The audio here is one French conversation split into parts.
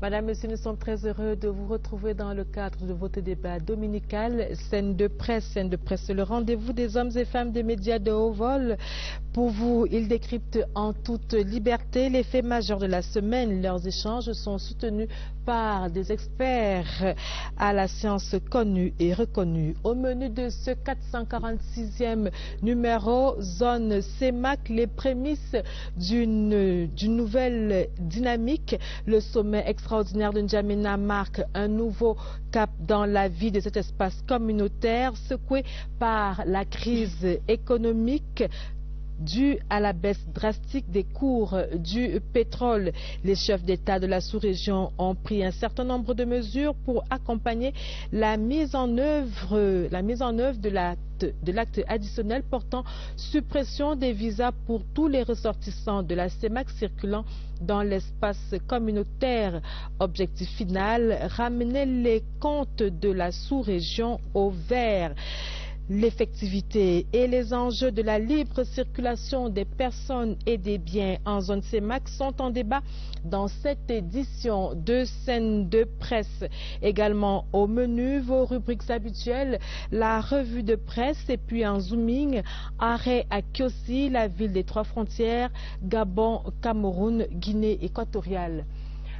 Madame, Monsieur, nous sommes très heureux de vous retrouver dans le cadre de votre débat dominical. Scène de presse, le rendez-vous des hommes et femmes des médias de haut vol. Pour vous, ils décryptent en toute liberté les faits majeurs de la semaine. Leurs échanges sont soutenus par des experts à la science connue et reconnue. Au menu de ce 446e numéro, zone CEMAC, les prémices d'une nouvelle dynamique. Le sommet extraordinaire de N'Djamena marque un nouveau cap dans la vie de cet espace communautaire secoué par la crise économique due à la baisse drastique des cours du pétrole. Les chefs d'État de la sous-région ont pris un certain nombre de mesures pour accompagner la mise en œuvre de l'acte additionnel portant suppression des visas pour tous les ressortissants de la CEMAC circulant dans l'espace communautaire. Objectif final, ramener les comptes de la sous-région au vert. L'effectivité et les enjeux de la libre circulation des personnes et des biens en zone CEMAC sont en débat dans cette édition de Scène de presse. Également au menu, vos rubriques habituelles, la revue de presse et puis en zooming, arrêt à Kiossi, la ville des trois frontières, Gabon, Cameroun, Guinée équatoriale.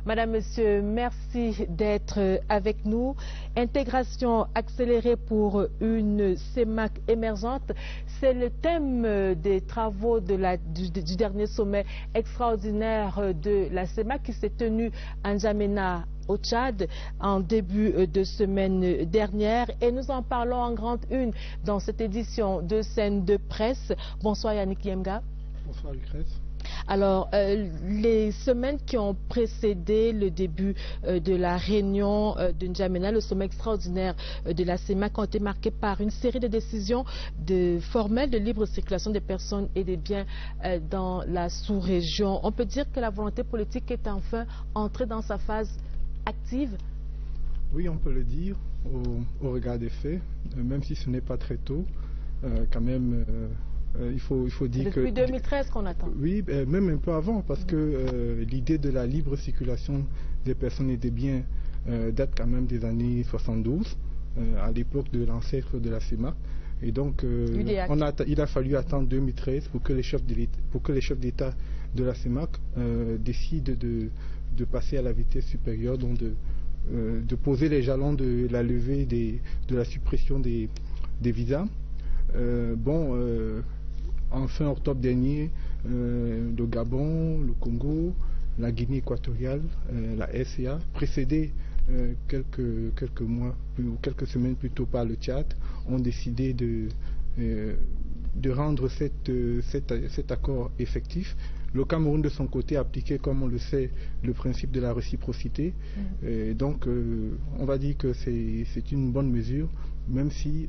Madame, Monsieur, merci d'être avec nous. Intégration accélérée pour une CEMAC émergente, c'est le thème des travaux du dernier sommet extraordinaire de la CEMAC qui s'est tenu à N'Djamena au Tchad en début de semaine dernière. Et nous en parlons en grande une dans cette édition de Scène de presse. Bonsoir Yannick Yemga. Bonsoir Lucrèce. Alors, les semaines qui ont précédé le début de la réunion de N'Djamena, le sommet extraordinaire de la CEMAC, ont été marquées par une série de décisions formelles de libre circulation des personnes et des biens dans la sous-région. On peut dire que la volonté politique est enfin entrée dans sa phase active? Oui, on peut le dire au regard des faits, même si ce n'est pas très tôt, quand même. Il faut dire que... Depuis 2013 qu'on attend. Oui, même un peu avant, parce que l'idée de la libre circulation des personnes et des biens date quand même des années 72, à l'époque de l'ancêtre de la CEMAC. Et donc, il a fallu attendre 2013 pour que les chefs d'État de la CEMAC décident de passer à la vitesse supérieure, donc de poser les jalons de la levée de la suppression des visas. En fin octobre dernier, le Gabon, le Congo, la Guinée équatoriale, la SCA, précédés quelques mois ou quelques semaines plus tôt par le Tchad, ont décidé de rendre cet accord effectif. Le Cameroun, de son côté, a appliqué, comme on le sait, le principe de la réciprocité. Donc, on va dire que c'est une bonne mesure, même si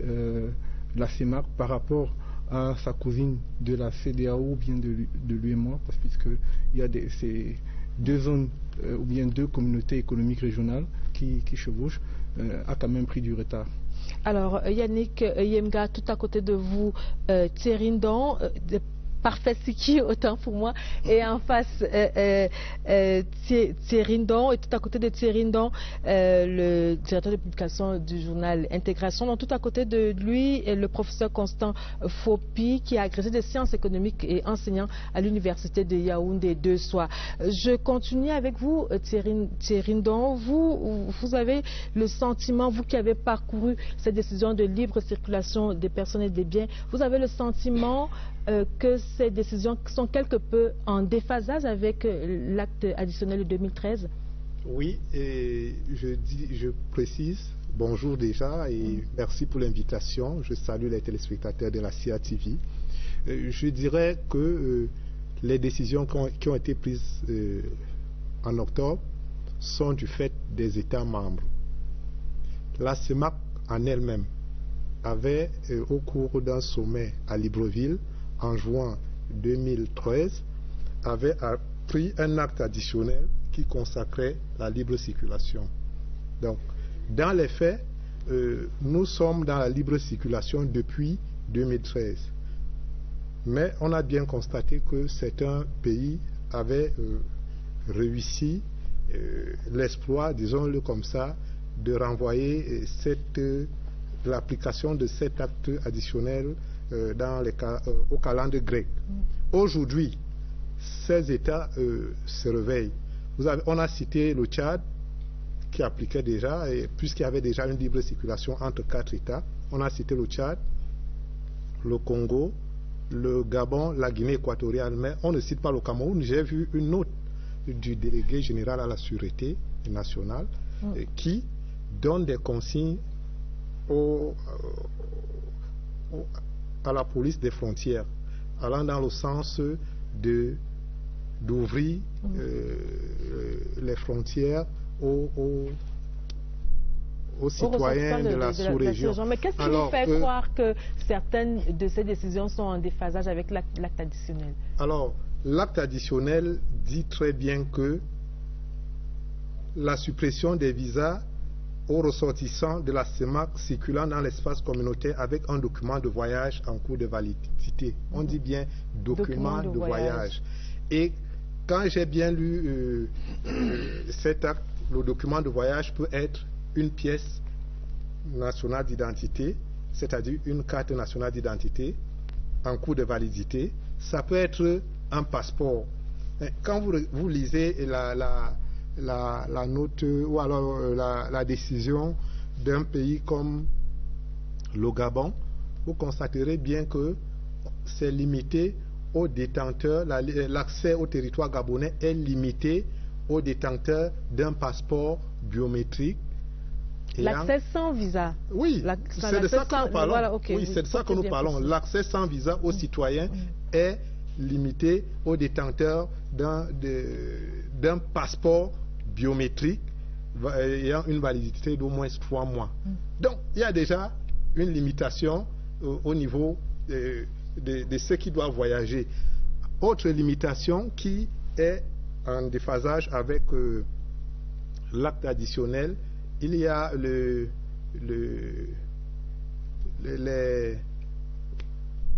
la CEMAC, par rapport à sa cousine de la CEDEAO ou bien de l'UEMOA, parce qu'il y a ces deux zones ou bien deux communautés économiques régionales qui chevauchent, a quand même pris du retard. Alors Yannick Yemga, tout à côté de vous, Thierindon, parfait Siki, autant pour moi, et en face Thierindon, et tout à côté de Thierindon, le directeur de publication du journal Intégration. Donc tout à côté de lui, le professeur Constant Fopi, qui est agrégé de sciences économiques et enseignant à l'université de Yaoundé de Soie. Je continue avec vous, Thierindon. Vous avez le sentiment, vous qui avez parcouru cette décision de libre circulation des personnes et des biens, vous avez le sentiment que ces décisions sont quelque peu en déphasage avec l'acte additionnel de 2013? Oui, et je précise, bonjour déjà et merci pour l'invitation. Je salue les téléspectateurs de la CIA TV. Je dirais que les décisions qui ont été prises en octobre sont du fait des États membres. La CEMAC en elle-même avait, au cours d'un sommet à Libreville, en juin 2013, avait pris un acte additionnel qui consacrait la libre circulation. Donc, dans les faits, nous sommes dans la libre circulation depuis 2013. Mais on a bien constaté que certains pays avaient réussi l'exploit, disons-le comme ça, de renvoyer l'application de cet acte additionnel au calendrier grec. Aujourd'hui, ces États se réveillent. On a cité le Tchad, qui appliquait déjà, puisqu'il y avait déjà une libre circulation entre 4 États. On a cité le Tchad, le Congo, le Gabon, la Guinée équatoriale, mais on ne cite pas le Cameroun. J'ai vu une note du délégué général à la sûreté nationale qui donne des consignes à la police des frontières, allant dans le sens d'ouvrir les frontières aux citoyens de la sous-région. Mais qu'est-ce qui vous fait croire que certaines de ces décisions sont en déphasage avec l'acte additionnel? Alors, l'acte additionnel dit très bien que la suppression des visas aux ressortissants de la CEMAC circulant dans l'espace communautaire avec un document de voyage en cours de validité. On dit bien document de voyage. Et quand j'ai bien lu cet acte, le document de voyage peut être une pièce nationale d'identité, c'est-à-dire une carte nationale d'identité en cours de validité. Ça peut être un passeport. Quand vous lisez la note ou alors la décision d'un pays comme le Gabon, vous constaterez bien que c'est limité aux détenteurs, l'accès au territoire gabonais est limité aux détenteurs d'un passeport biométrique. L'accès sans visa. Oui, c'est de ça que nous parlons. Voilà, okay, oui, c'est de ça que nous parlons. L'accès sans visa aux citoyens est limité aux détenteurs d'un passeport biométrique ayant une validité d'au moins 3 mois. Donc, il y a déjà une limitation au niveau de ceux qui doivent voyager. Autre limitation qui est en déphasage avec l'acte additionnel, il y a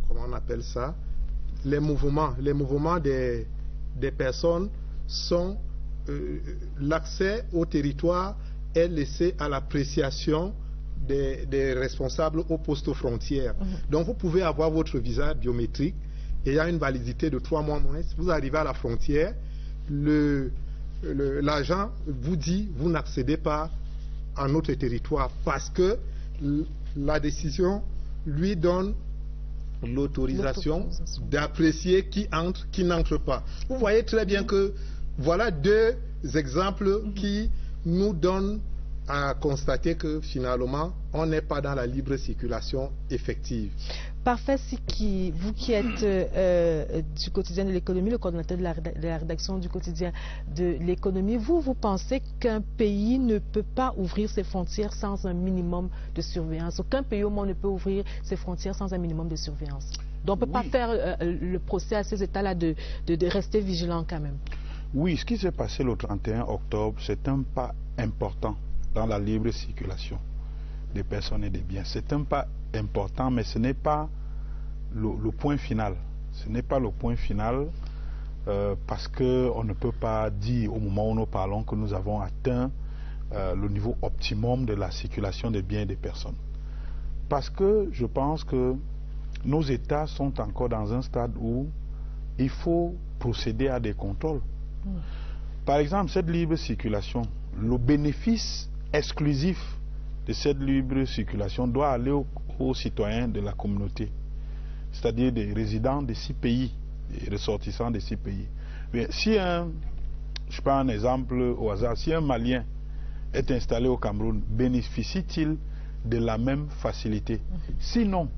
comment on appelle ça, les mouvements des personnes sont l'accès au territoire est laissé à l'appréciation des responsables au poste frontière. Donc vous pouvez avoir votre visa biométrique ayant une validité de 3 mois moins. Vous arrivez à la frontière, l'agent vous dit vous n'accédez pas à notre territoire parce que la décision lui donne l'autorisation d'apprécier qui entre, qui n'entre pas. Vous voyez très bien que voilà 2 exemples qui nous donnent à constater que finalement on n'est pas dans la libre circulation effective. Parfait, Siki, vous qui êtes du quotidien de l'économie, le coordonnateur de la rédaction du quotidien de l'économie, vous pensez qu'un pays ne peut pas ouvrir ses frontières sans un minimum de surveillance? Aucun pays au monde ne peut ouvrir ses frontières sans un minimum de surveillance. Donc on ne peut pas faire le procès à ces États-là de rester vigilants quand même. Oui, ce qui s'est passé le 31 octobre, c'est un pas important dans la libre circulation des personnes et des biens. C'est un pas important, mais ce n'est pas le point final. Ce n'est pas le point final parce qu'on ne peut pas dire au moment où nous parlons que nous avons atteint le niveau optimum de la circulation des biens et des personnes. Parce que je pense que nos États sont encore dans un stade où il faut procéder à des contrôles. Par exemple, cette libre circulation, le bénéfice exclusif de cette libre circulation doit aller aux citoyens de la communauté, c'est-à-dire des résidents de 6 pays, des ressortissants de 6 pays. Mais si je prends un exemple au hasard, si un Malien est installé au Cameroun, bénéficie-t-il de la même facilité? Sinon,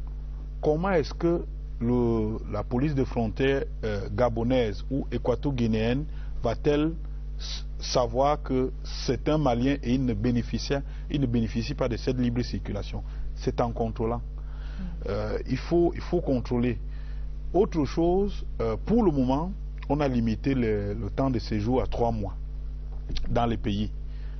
comment est-ce que la police de frontière gabonaise ou équato-guinéenne va-t-elle savoir que c'est un Malien et il ne bénéficie pas de cette libre circulation? C'est en contrôlant. Il faut contrôler. Autre chose, pour le moment, on a limité le temps de séjour à 3 mois dans les pays.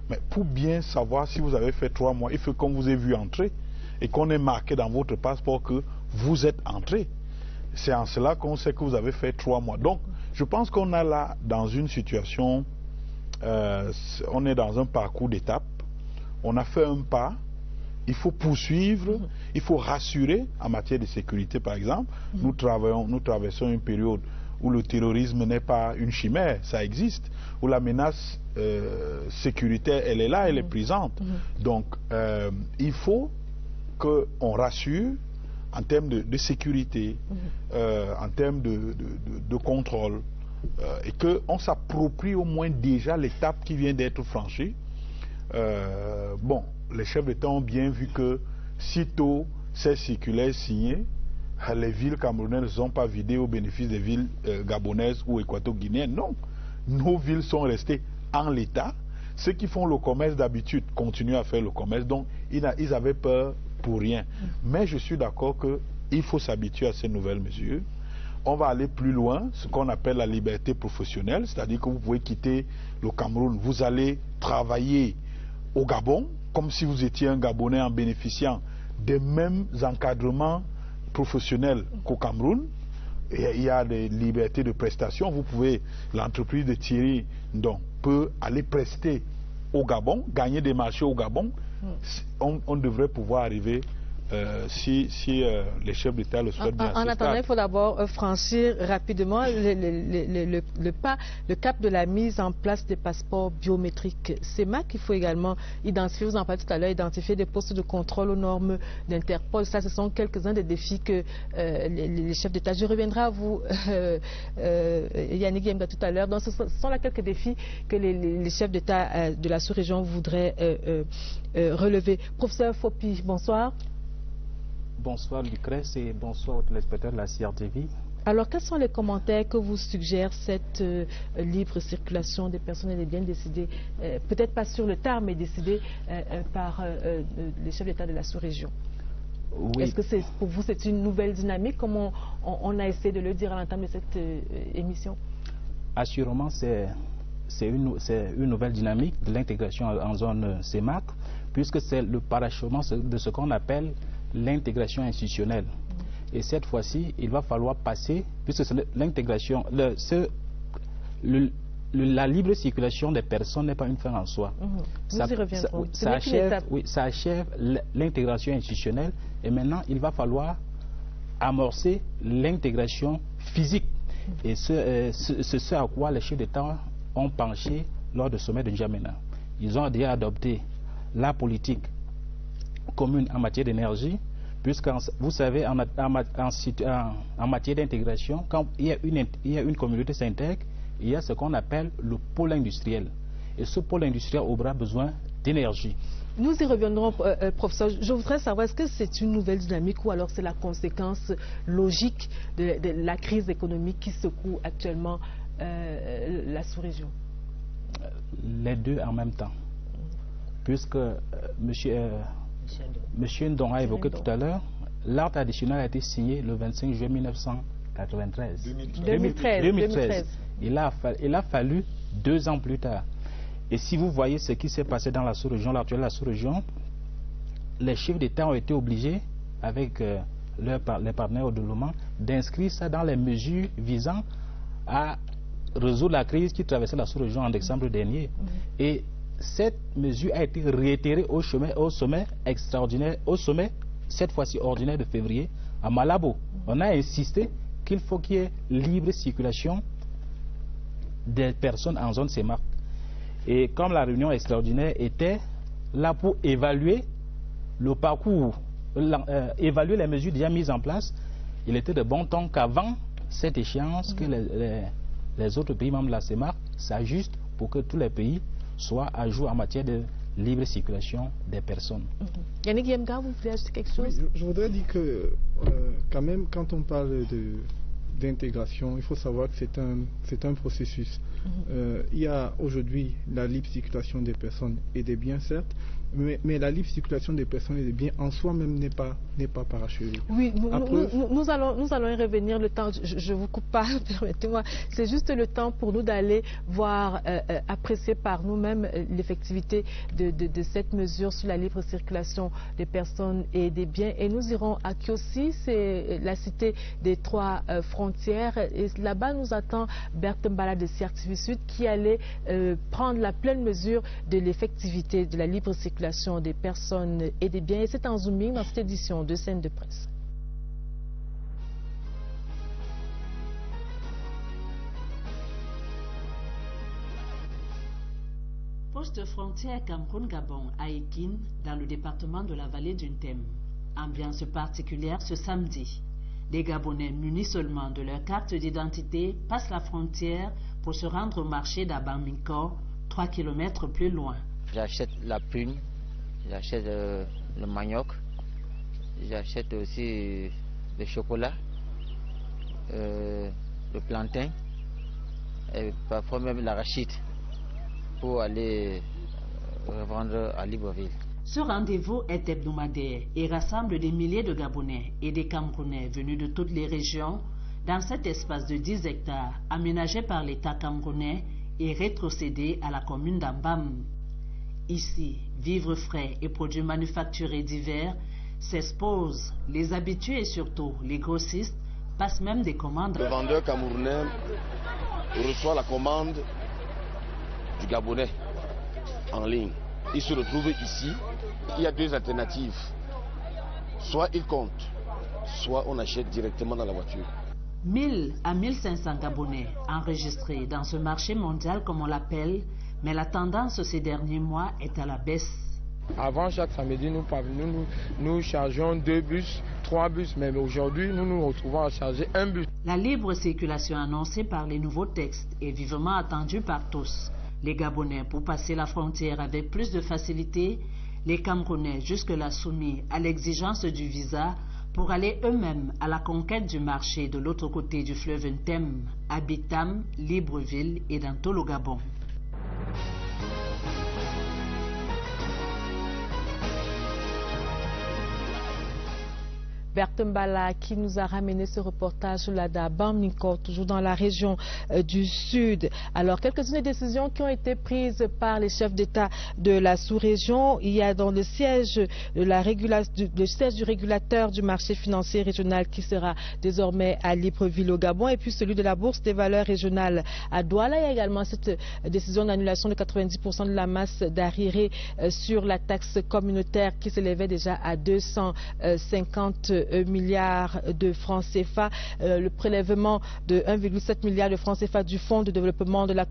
Mais pour bien savoir si vous avez fait 3 mois, il faut qu'on vous ait vu entrer et qu'on ait marqué dans votre passeport que vous êtes entré. C'est en cela qu'on sait que vous avez fait 3 mois. Donc, je pense qu'on est là dans une situation on est dans un parcours d'étapes. On a fait un pas. Il faut poursuivre, il faut rassurer en matière de sécurité, par exemple. Nous traversons une période où le terrorisme n'est pas une chimère, ça existe, où la menace sécuritaire, elle est là, elle est présente. Donc, il faut qu'on rassure en termes de sécurité, en termes de contrôle, et qu'on s'approprie au moins déjà l'étape qui vient d'être franchie. Bon, les chefs d'État ont bien vu que sitôt ces circulaires signés, les villes camerounaises ne sont pas vidées au bénéfice des villes gabonaises ou équato-guinéennes. Non, nos villes sont restées en l'état. Ceux qui font le commerce d'habitude continuent à faire le commerce, donc ils avaient peur pour rien. Mais je suis d'accord qu'il faut s'habituer à ces nouvelles mesures. On va aller plus loin, ce qu'on appelle la liberté professionnelle, c'est-à-dire que vous pouvez quitter le Cameroun, vous allez travailler au Gabon, comme si vous étiez un Gabonais en bénéficiant des mêmes encadrements professionnels qu'au Cameroun. Et il y a des libertés de prestation. Vous pouvez, l'entreprise de Thierry donc, peut aller prester au Gabon, gagner des marchés au Gabon. On devrait pouvoir arriver si les chefs d'État le souhaitent bien. En attendant, il faut d'abord franchir rapidement le cap de la mise en place des passeports biométriques. C'est là qu'il faut également identifier, vous en parlez tout à l'heure, identifier des postes de contrôle aux normes d'Interpol. Ça, ce sont quelques-uns des défis que les chefs d'État. Je reviendrai à vous, Yannick Yemga, tout à l'heure. Donc, ce sont là quelques défis que les chefs d'État de la sous-région voudraient relever. Professeur Fopi, bonsoir. Bonsoir Lucrèce et bonsoir aux téléspectateurs de la CRTV. Alors, quels sont les commentaires que vous suggère cette libre circulation des personnes et des biens décidés, peut-être pas sur le tard, mais décidés par les chefs d'État de la sous-région? Oui. Est-ce que pour vous c'est une nouvelle dynamique, comme on a essayé de le dire à l'entame de cette émission? Assurément, c'est une nouvelle dynamique de l'intégration en zone CEMAC, puisque c'est le parachèvement de ce qu'on appelle l'intégration institutionnelle. Et cette fois-ci, il va falloir passer, puisque l'intégration, la libre circulation des personnes n'est pas une fin en soi. Nous y reviendrons. Ça achève l'intégration institutionnelle, et maintenant il va falloir amorcer l'intégration physique. Et c'est ce à quoi les chefs d'État ont penché lors du sommet de N'Djamena. Ils ont déjà adopté la politique commune en matière d'énergie, puisque vous savez, en matière d'intégration, quand il y a une communauté s'intègre, il y a ce qu'on appelle le pôle industriel. Et ce pôle industriel aura besoin d'énergie. Nous y reviendrons, professeur. Je voudrais savoir, est-ce que c'est une nouvelle dynamique ou alors c'est la conséquence logique de la crise économique qui secoue actuellement la sous-région? Les deux en même temps. Puisque Monsieur Ndong a évoqué tout à l'heure, l'acte additionnel a été signé le 25 juillet 1993. 2013. Il a fallu 2 ans plus tard. Et si vous voyez ce qui s'est passé dans la sous-région, l'actuelle la sous-région, les chefs d'État ont été obligés, avec les partenaires au développement, d'inscrire ça dans les mesures visant à résoudre la crise qui traversait la sous-région en décembre dernier. Et cette mesure a été réitérée au sommet extraordinaire, au sommet, cette fois-ci ordinaire de février, à Malabo. On a insisté qu'il faut qu'il y ait libre circulation des personnes en zone CEMAC. Et comme la réunion extraordinaire était là pour évaluer le parcours, évaluer les mesures déjà mises en place, il était de bon ton qu'avant cette échéance, que les autres pays membres de la CEMAC s'ajustent pour que tous les pays soit à jour en matière de libre circulation des personnes. Yannick Yemga, vous voulez ajouter quelque chose? Oui, je voudrais dire que quand même, quand on parle d'intégration, il faut savoir que c'est un processus. Il y a aujourd'hui la libre circulation des personnes et des biens, certes, mais la libre circulation des personnes et des biens en soi-même n'est pas parachevée. Oui, nous allons y revenir. Le temps, je vous coupe pas, permettez-moi. C'est juste le temps pour nous d'aller voir, apprécier par nous-mêmes l'effectivité de cette mesure sur la libre circulation des personnes et des biens. Et nous irons à Kiossi, c'est la cité des 3 frontières. frontière. Et là-bas nous attend Berthe Mbala de CRTV Sud qui allait prendre la pleine mesure de l'effectivité de la libre circulation des personnes et des biens. Et c'est en zooming dans cette édition de Scène de presse. Poste frontière Cameroun-Gabon à Ekin, dans le département de la vallée du Ntem. Ambiance particulière ce samedi. Les Gabonais munis seulement de leur carte d'identité passent la frontière pour se rendre au marché d'Abamiko, 3 km plus loin. J'achète la prune, j'achète le manioc, j'achète aussi le chocolat, le plantain et parfois même l'arachide pour aller revendre à Libreville. Ce rendez-vous est hebdomadaire et rassemble des milliers de Gabonais et des Camerounais venus de toutes les régions dans cet espace de 10 hectares aménagé par l'État camerounais et rétrocédé à la commune d'Ambam. Ici, vivres frais et produits manufacturés divers s'exposent. Les habitués et surtout les grossistes passent même des commandes. Le vendeur camerounais reçoit la commande du Gabonais en ligne. Il se retrouve ici. Il y a deux alternatives. Soit il compte, soit on achète directement dans la voiture. 1000 à 1500 Gabonais enregistrés dans ce marché mondial comme on l'appelle, mais la tendance ces derniers mois est à la baisse. Avant, chaque samedi, nous chargeons 2 bus, 3 bus, mais aujourd'hui, nous nous retrouvons à charger 1 bus. La libre circulation annoncée par les nouveaux textes est vivement attendue par tous. Les Gabonais pour passer la frontière avec plus de facilité, les Camerounais jusque-là soumis à l'exigence du visa pour aller eux-mêmes à la conquête du marché de l'autre côté du fleuve Ntem, à Bitam, Libreville et dans tout le Gabon. Berthe Mbala qui nous a ramené ce reportage là d'Abamiko, toujours dans la région du Sud. Alors, quelques-unes des décisions qui ont été prises par les chefs d'État de la sous-région. Il y a dans le siège, le siège du régulateur du marché financier régional qui sera désormais à Libreville au Gabon, et puis celui de la bourse des valeurs régionales à Douala. Il y a également cette décision d'annulation de 90% de la masse d'arriérés sur la taxe communautaire qui s'élevait déjà à 250 milliards de francs CFA, le prélèvement de 1,7 milliard de francs CFA du Fonds de développement de la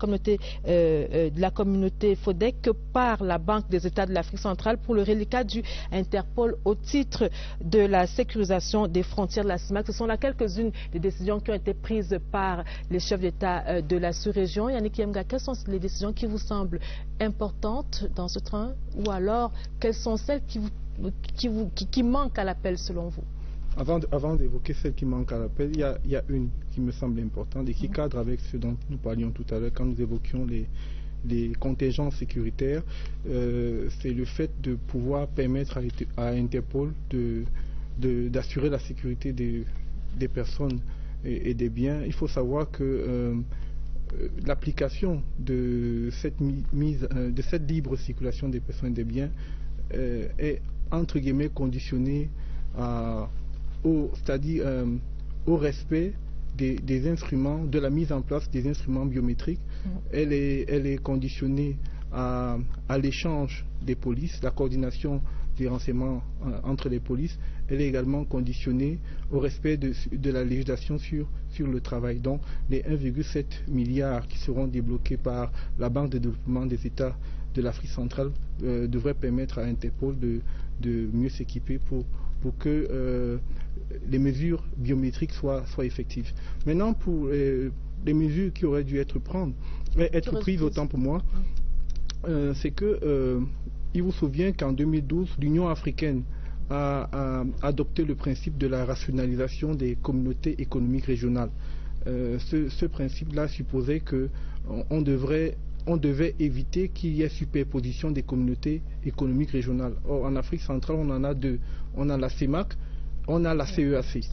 communauté FODEC par la Banque des États de l'Afrique centrale pour le reliquat du Interpol au titre de la sécurisation des frontières de la CIMAC. Ce sont là quelques-unes des décisions qui ont été prises par les chefs d'État de la sous-région. Yannick Yemga, quelles sont les décisions qui vous semblent importantes dans ce train, ou alors quelles sont celles qui manquent à l'appel selon vous? Avant d'évoquer celle qui manque à l'appel, il y a une qui me semble importante et qui cadre avec ce dont nous parlions tout à l'heure quand nous évoquions les contingents sécuritaires. C'est le fait de pouvoir permettre à Interpol d'assurer la sécurité des personnes et des biens. Il faut savoir que l'application de cette libre circulation des personnes et des biens est entre guillemets conditionnée c'est-à-dire au respect des instruments, de la mise en place des instruments biométriques. Elle est conditionnée à l'échange des polices, la coordination des renseignements entre les polices. Elle est également conditionnée au respect de la législation sur le travail. Donc les 1,7 milliards qui seront débloqués par la Banque de développement des États de l'Afrique centrale devraient permettre à Interpol de mieux s'équiper pour que les mesures biométriques soient effectives. Maintenant, pour les mesures qui auraient dû être prises, autant pour moi, c'est que il vous souvient qu'en 2012, l'Union africaine a adopté le principe de la rationalisation des communautés économiques régionales. Ce principe-là supposait qu'on devait éviter qu'il y ait superposition des communautés économiques régionales. Or, en Afrique centrale, on en a deux. On a la CEMAC, on a la CEAC.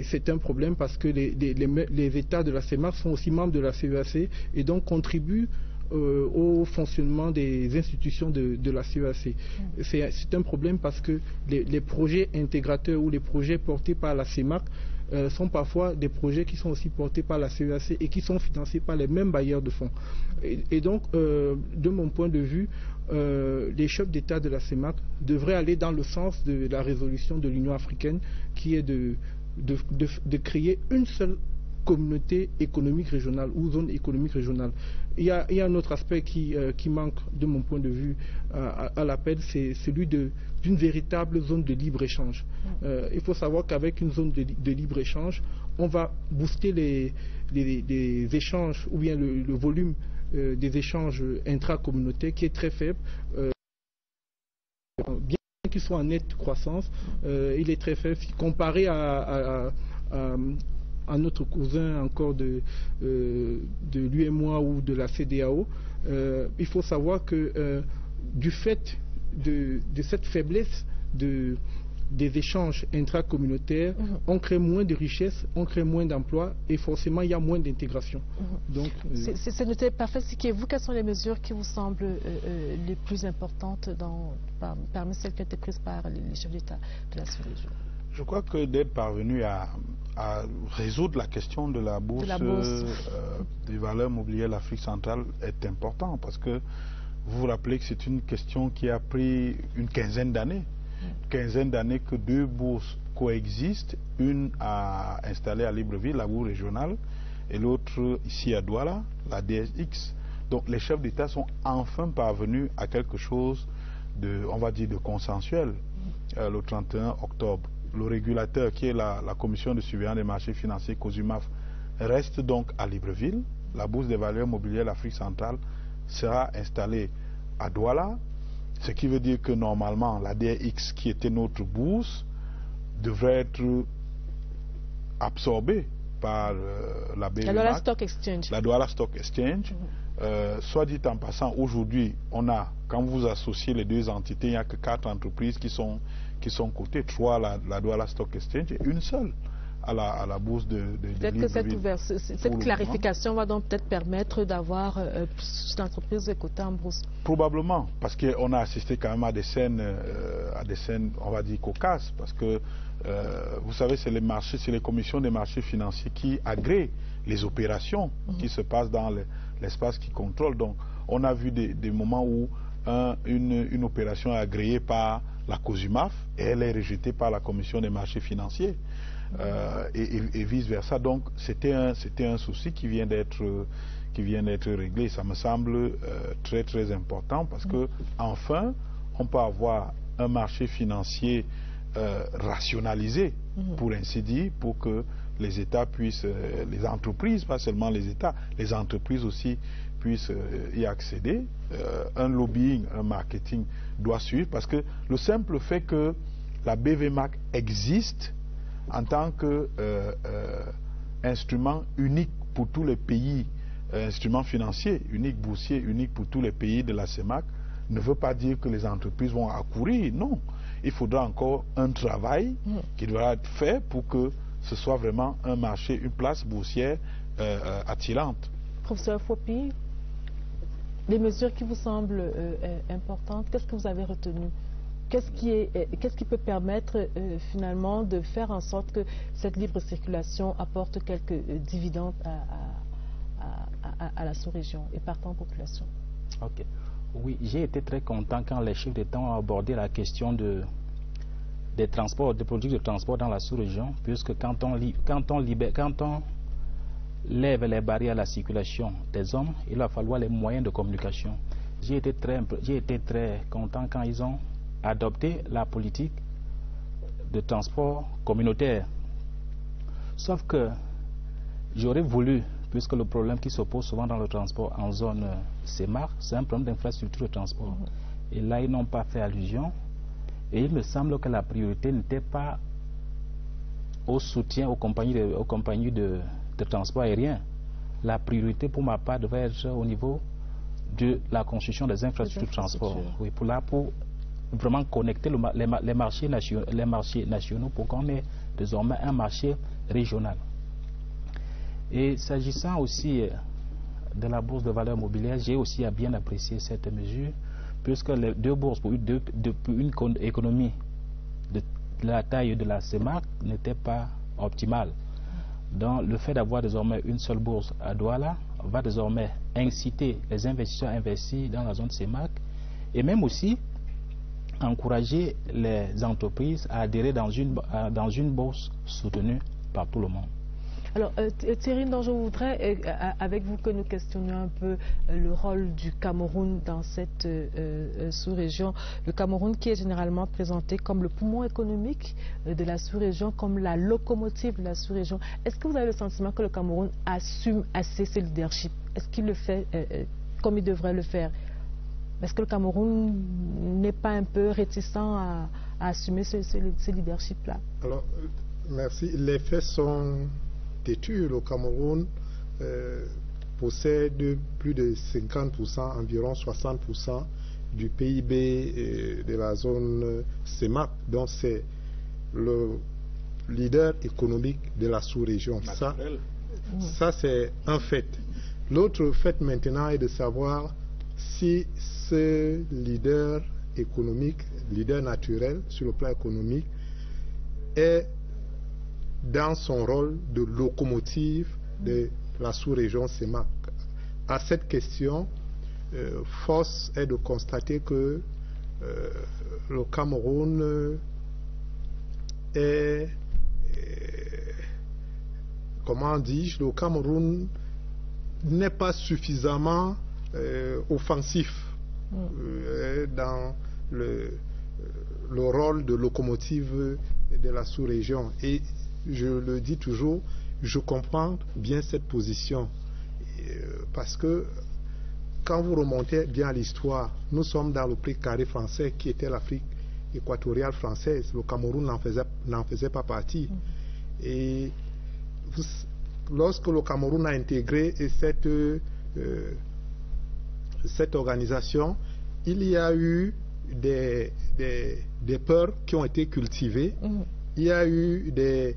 C'est un problème parce que les États de la CEMAC sont aussi membres de la CEAC et donc contribuent au fonctionnement des institutions de la CEAC. C'est un problème parce que les projets intégrateurs ou les projets portés par la CEMAC sont parfois des projets qui sont aussi portés par la CEAC et qui sont financés par les mêmes bailleurs de fonds. Et donc, de mon point de vue, les chefs d'État de la CEMAC devraient aller dans le sens de la résolution de l'Union africaine qui est de créer une seule communauté économique régionale ou zone économique régionale. Il y a un autre aspect qui manque de mon point de vue à l'appel, c'est celui d'une véritable zone de libre-échange. Il faut savoir qu'avec une zone de libre-échange, on va booster les échanges ou bien le volume des échanges intracommunautaires qui est très faible. Bien qu'il soit en nette croissance, il est très faible comparé à notre cousin encore de l'UEMOA ou de la CEDEAO. Il faut savoir que du fait de cette faiblesse des échanges intracommunautaires, on crée moins de richesses, on crée moins d'emplois et forcément il y a moins d'intégration. Donc c'est noté parfait. Quelles sont les mesures qui vous semblent les plus importantes parmi celles qui ont été prises par les chefs d'État de la sous-région? Je crois que d'être parvenu à résoudre la question de la bourse, des valeurs mobilières de l'Afrique centrale est important parce que vous vous rappelez que c'est une question qui a pris une quinzaine d'années. Quinzaine d'années que deux bourses coexistent, une installée à Libreville, la bourse régionale, et l'autre ici à Douala, la DSX. Donc les chefs d'État sont enfin parvenus à quelque chose on va dire, de consensuel le 31 octobre. Le régulateur, qui est la Commission de surveillance des marchés financiers, COSUMAF, reste donc à Libreville. La bourse des valeurs mobilières de l'Afrique centrale sera installée à Douala, ce qui veut dire que normalement la DRX, qui était notre bourse, devrait être absorbée par la BVMAC, la Douala Stock Exchange. La Douala Stock Exchange. Soit dit en passant, aujourd'hui, quand vous associez les deux entités, il n'y a que 4 entreprises qui sont cotées, 3 à la Douala Stock Exchange et une seule à la bourse de peut-être que cette clarification va donc peut-être permettre d'avoir plus d'entreprises cotées en bourse. Probablement, parce qu'on a assisté quand même à des scènes, on va dire, cocasses, parce que vous savez, c'est les commissions des marchés financiers qui agréent les opérations qui se passent dans l'espace qui contrôle. Donc, on a vu des moments où une opération est agréée par la COSUMAF et elle est rejetée par la commission des marchés financiers. Et vice-versa. Donc c'était un souci qui vient d'être réglé. Ça me semble très très important parce que enfin on peut avoir un marché financier rationalisé, pour ainsi dire, pour que les États puissent, les entreprises, pas seulement les États, les entreprises aussi puissent y accéder. Un lobbying, un marketing doit suivre parce que le simple fait que la BVMAC existe en tant qu'instrument unique pour tous les pays, instrument financier unique, boursier unique pour tous les pays de la CEMAC, ne veut pas dire que les entreprises vont accourir. Non, il faudra encore un travail qui devra être fait pour que ce soit vraiment un marché, une place boursière attirante. Professeur Fopi, les mesures qui vous semblent importantes, qu'est-ce que vous avez retenu? Qu'est-ce qui peut permettre finalement de faire en sorte que cette libre circulation apporte quelques dividendes à la sous-région et partant aux populations? Ok. Oui, j'ai été très content quand les chefs d'État ont abordé la question des transports, des produits de transport dans la sous-région, puisque quand on lève les barrières à la circulation des hommes, il va falloir les moyens de communication. J'ai été très content quand ils ont adopter la politique de transport communautaire. Sauf que j'aurais voulu, puisque le problème qui s'oppose souvent dans le transport en zone CEMAC, c'est un problème d'infrastructure de transport. Et là, ils n'ont pas fait allusion. Et il me semble que la priorité n'était pas au soutien aux compagnies de transport aérien. La priorité, pour ma part, devait être au niveau de la construction des infrastructures de transport. Oui, pour vraiment connecter les marchés nationaux pour qu'on ait désormais un marché régional. Et s'agissant aussi de la bourse de valeurs mobilières, j'ai aussi bien apprécié cette mesure, puisque les deux bourses pour une économie de la taille de la CEMAC n'était pas optimale. Donc le fait d'avoir désormais une seule bourse à Douala va désormais inciter les investisseurs à investir dans la zone CEMAC et même aussi encourager les entreprises à adhérer dans une bourse soutenue par tout le monde. Alors Thierry Ndong, je voudrais avec vous que nous questionnions un peu le rôle du Cameroun dans cette sous-région. Le Cameroun qui est généralement présenté comme le poumon économique de la sous-région, comme la locomotive de la sous-région. Est-ce que vous avez le sentiment que le Cameroun assume assez ce leadership? Est-ce qu'il le fait comme il devrait le faire? Est-ce que le Cameroun n'est pas un peu réticent à assumer ce leadership-là? Alors, merci. Les faits sont têtus. Le Cameroun possède plus de 50%, environ 60% du PIB de la zone CEMAC. Donc, c'est le leader économique de la sous-région. Ça c'est un fait. L'autre fait maintenant est de savoir si ce leader économique, leader naturel sur le plan économique, est dans son rôle de locomotive de la sous-région CEMAC. À cette question, force est de constater que le Cameroun est, comment dis-je, le Cameroun n'est pas suffisamment offensif dans le rôle de locomotive de la sous-région. Et je le dis toujours, je comprends bien cette position parce que quand vous remontez bien à l'histoire, nous sommes dans le pré carré français qui était l'Afrique équatoriale française. Le Cameroun n'en faisait pas partie. Et lorsque le Cameroun a intégré cette organisation, il y a eu des peurs qui ont été cultivées. Il y a eu des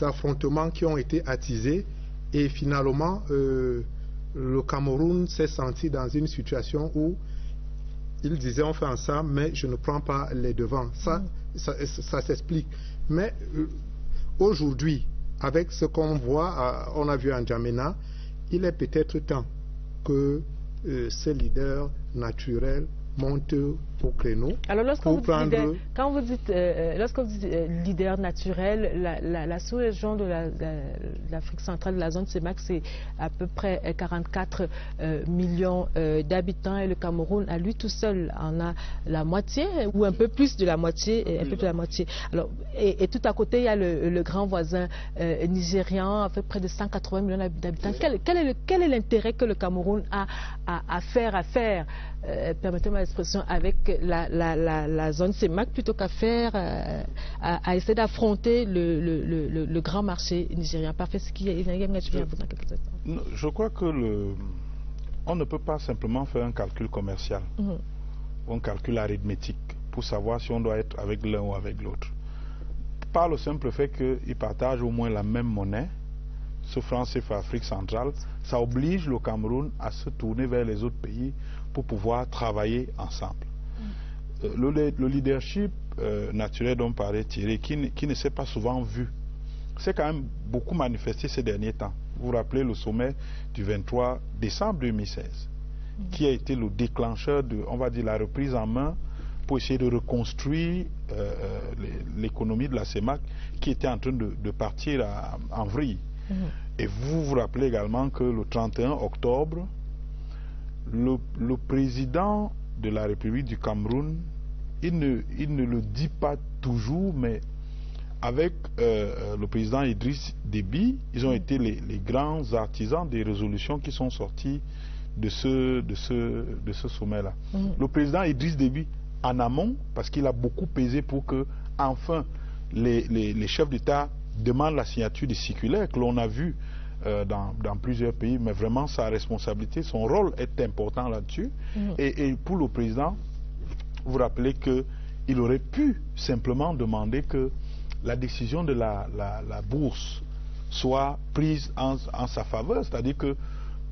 affrontements qui ont été attisés et finalement le Cameroun s'est senti dans une situation où il disait on fait ensemble mais je ne prends pas les devants. Ça s'explique. Mais aujourd'hui, avec ce qu'on voit, on a vu en N'Djamena, il est peut-être temps que ces leaders naturels monte au créneau. Alors lorsque vous dites leader naturel, la sous-région de l'Afrique centrale, de la zone CEMAC, c'est à peu près 44 millions d'habitants et le Cameroun à lui tout seul en a la moitié ou un peu plus de la moitié, Alors, et tout à côté il y a le grand voisin nigérian à peu près de 180 millions d'habitants. Quel est l'intérêt que le Cameroun a à faire permettez-moi l'expression, avec la zone CEMAC plutôt qu'à à essayer d'affronter le grand marché nigérien? Parfait, ce qui est je crois que on ne peut pas simplement faire un calcul commercial ou un calcul arithmétique pour savoir si on doit être avec l'un ou avec l'autre. Par le simple fait qu'ils partagent au moins la même monnaie, ce franc CFA Afrique centrale, ça oblige le Cameroun à se tourner vers les autres pays pour pouvoir travailler ensemble. Le leadership naturel dont parlait Thierry, qui ne s'est pas souvent vu, s'est quand même beaucoup manifesté ces derniers temps. Vous vous rappelez le sommet du 23 décembre 2016, qui a été le déclencheur de, on va dire, la reprise en main pour essayer de reconstruire l'économie de la CEMAC qui était en train de partir en vrille. Et vous vous rappelez également que le 31 octobre, le président de la République du Cameroun, il ne le dit pas toujours, mais avec le président Idriss Déby, ils ont été les grands artisans des résolutions qui sont sorties de ce sommet-là. Le président Idriss Déby, en amont, parce qu'il a beaucoup pesé pour que, enfin, les chefs d'État demandent la signature des circulaires que l'on a vu dans plusieurs pays, mais vraiment sa responsabilité, son rôle est important là-dessus. Et pour le président, vous vous rappelez qu'il aurait pu simplement demander que la décision de la bourse soit prise en sa faveur. C'est-à-dire que,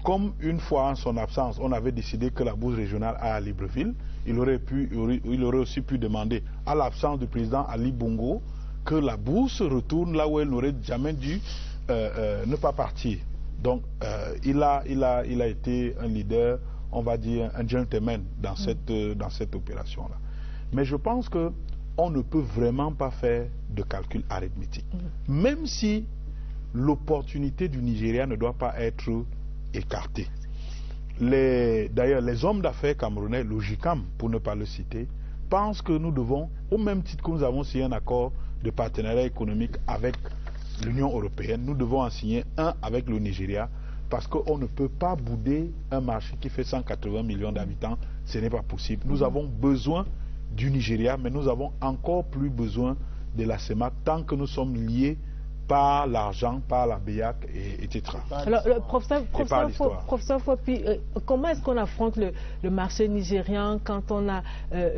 comme une fois en son absence, on avait décidé que la bourse régionale aille à Libreville, il aurait aussi pu demander à l'absence du président Ali Bongo que la bourse retourne là où elle n'aurait jamais dû ne pas partir. Donc, il a été un leader, on va dire un gentleman dans cette opération-là. Mais je pense qu'on ne peut vraiment pas faire de calcul arithmétique. Même si l'opportunité du Nigeria ne doit pas être écartée. D'ailleurs, les hommes d'affaires camerounais, le JICAM, pour ne pas le citer, pensent que nous devons, au même titre que nous avons signé un accord de partenariat économique avec l'Union européenne, nous devons en signer un avec le Nigeria, parce qu'on ne peut pas bouder un marché qui fait 180 millions d'habitants. Ce n'est pas possible. Nous avons besoin du Nigeria, mais nous avons encore plus besoin de la CEMAC tant que nous sommes liés par l'argent, par la BIAC, etc. Alors, professeur Fopi, comment est-ce qu'on affronte le marché nigérien quand on a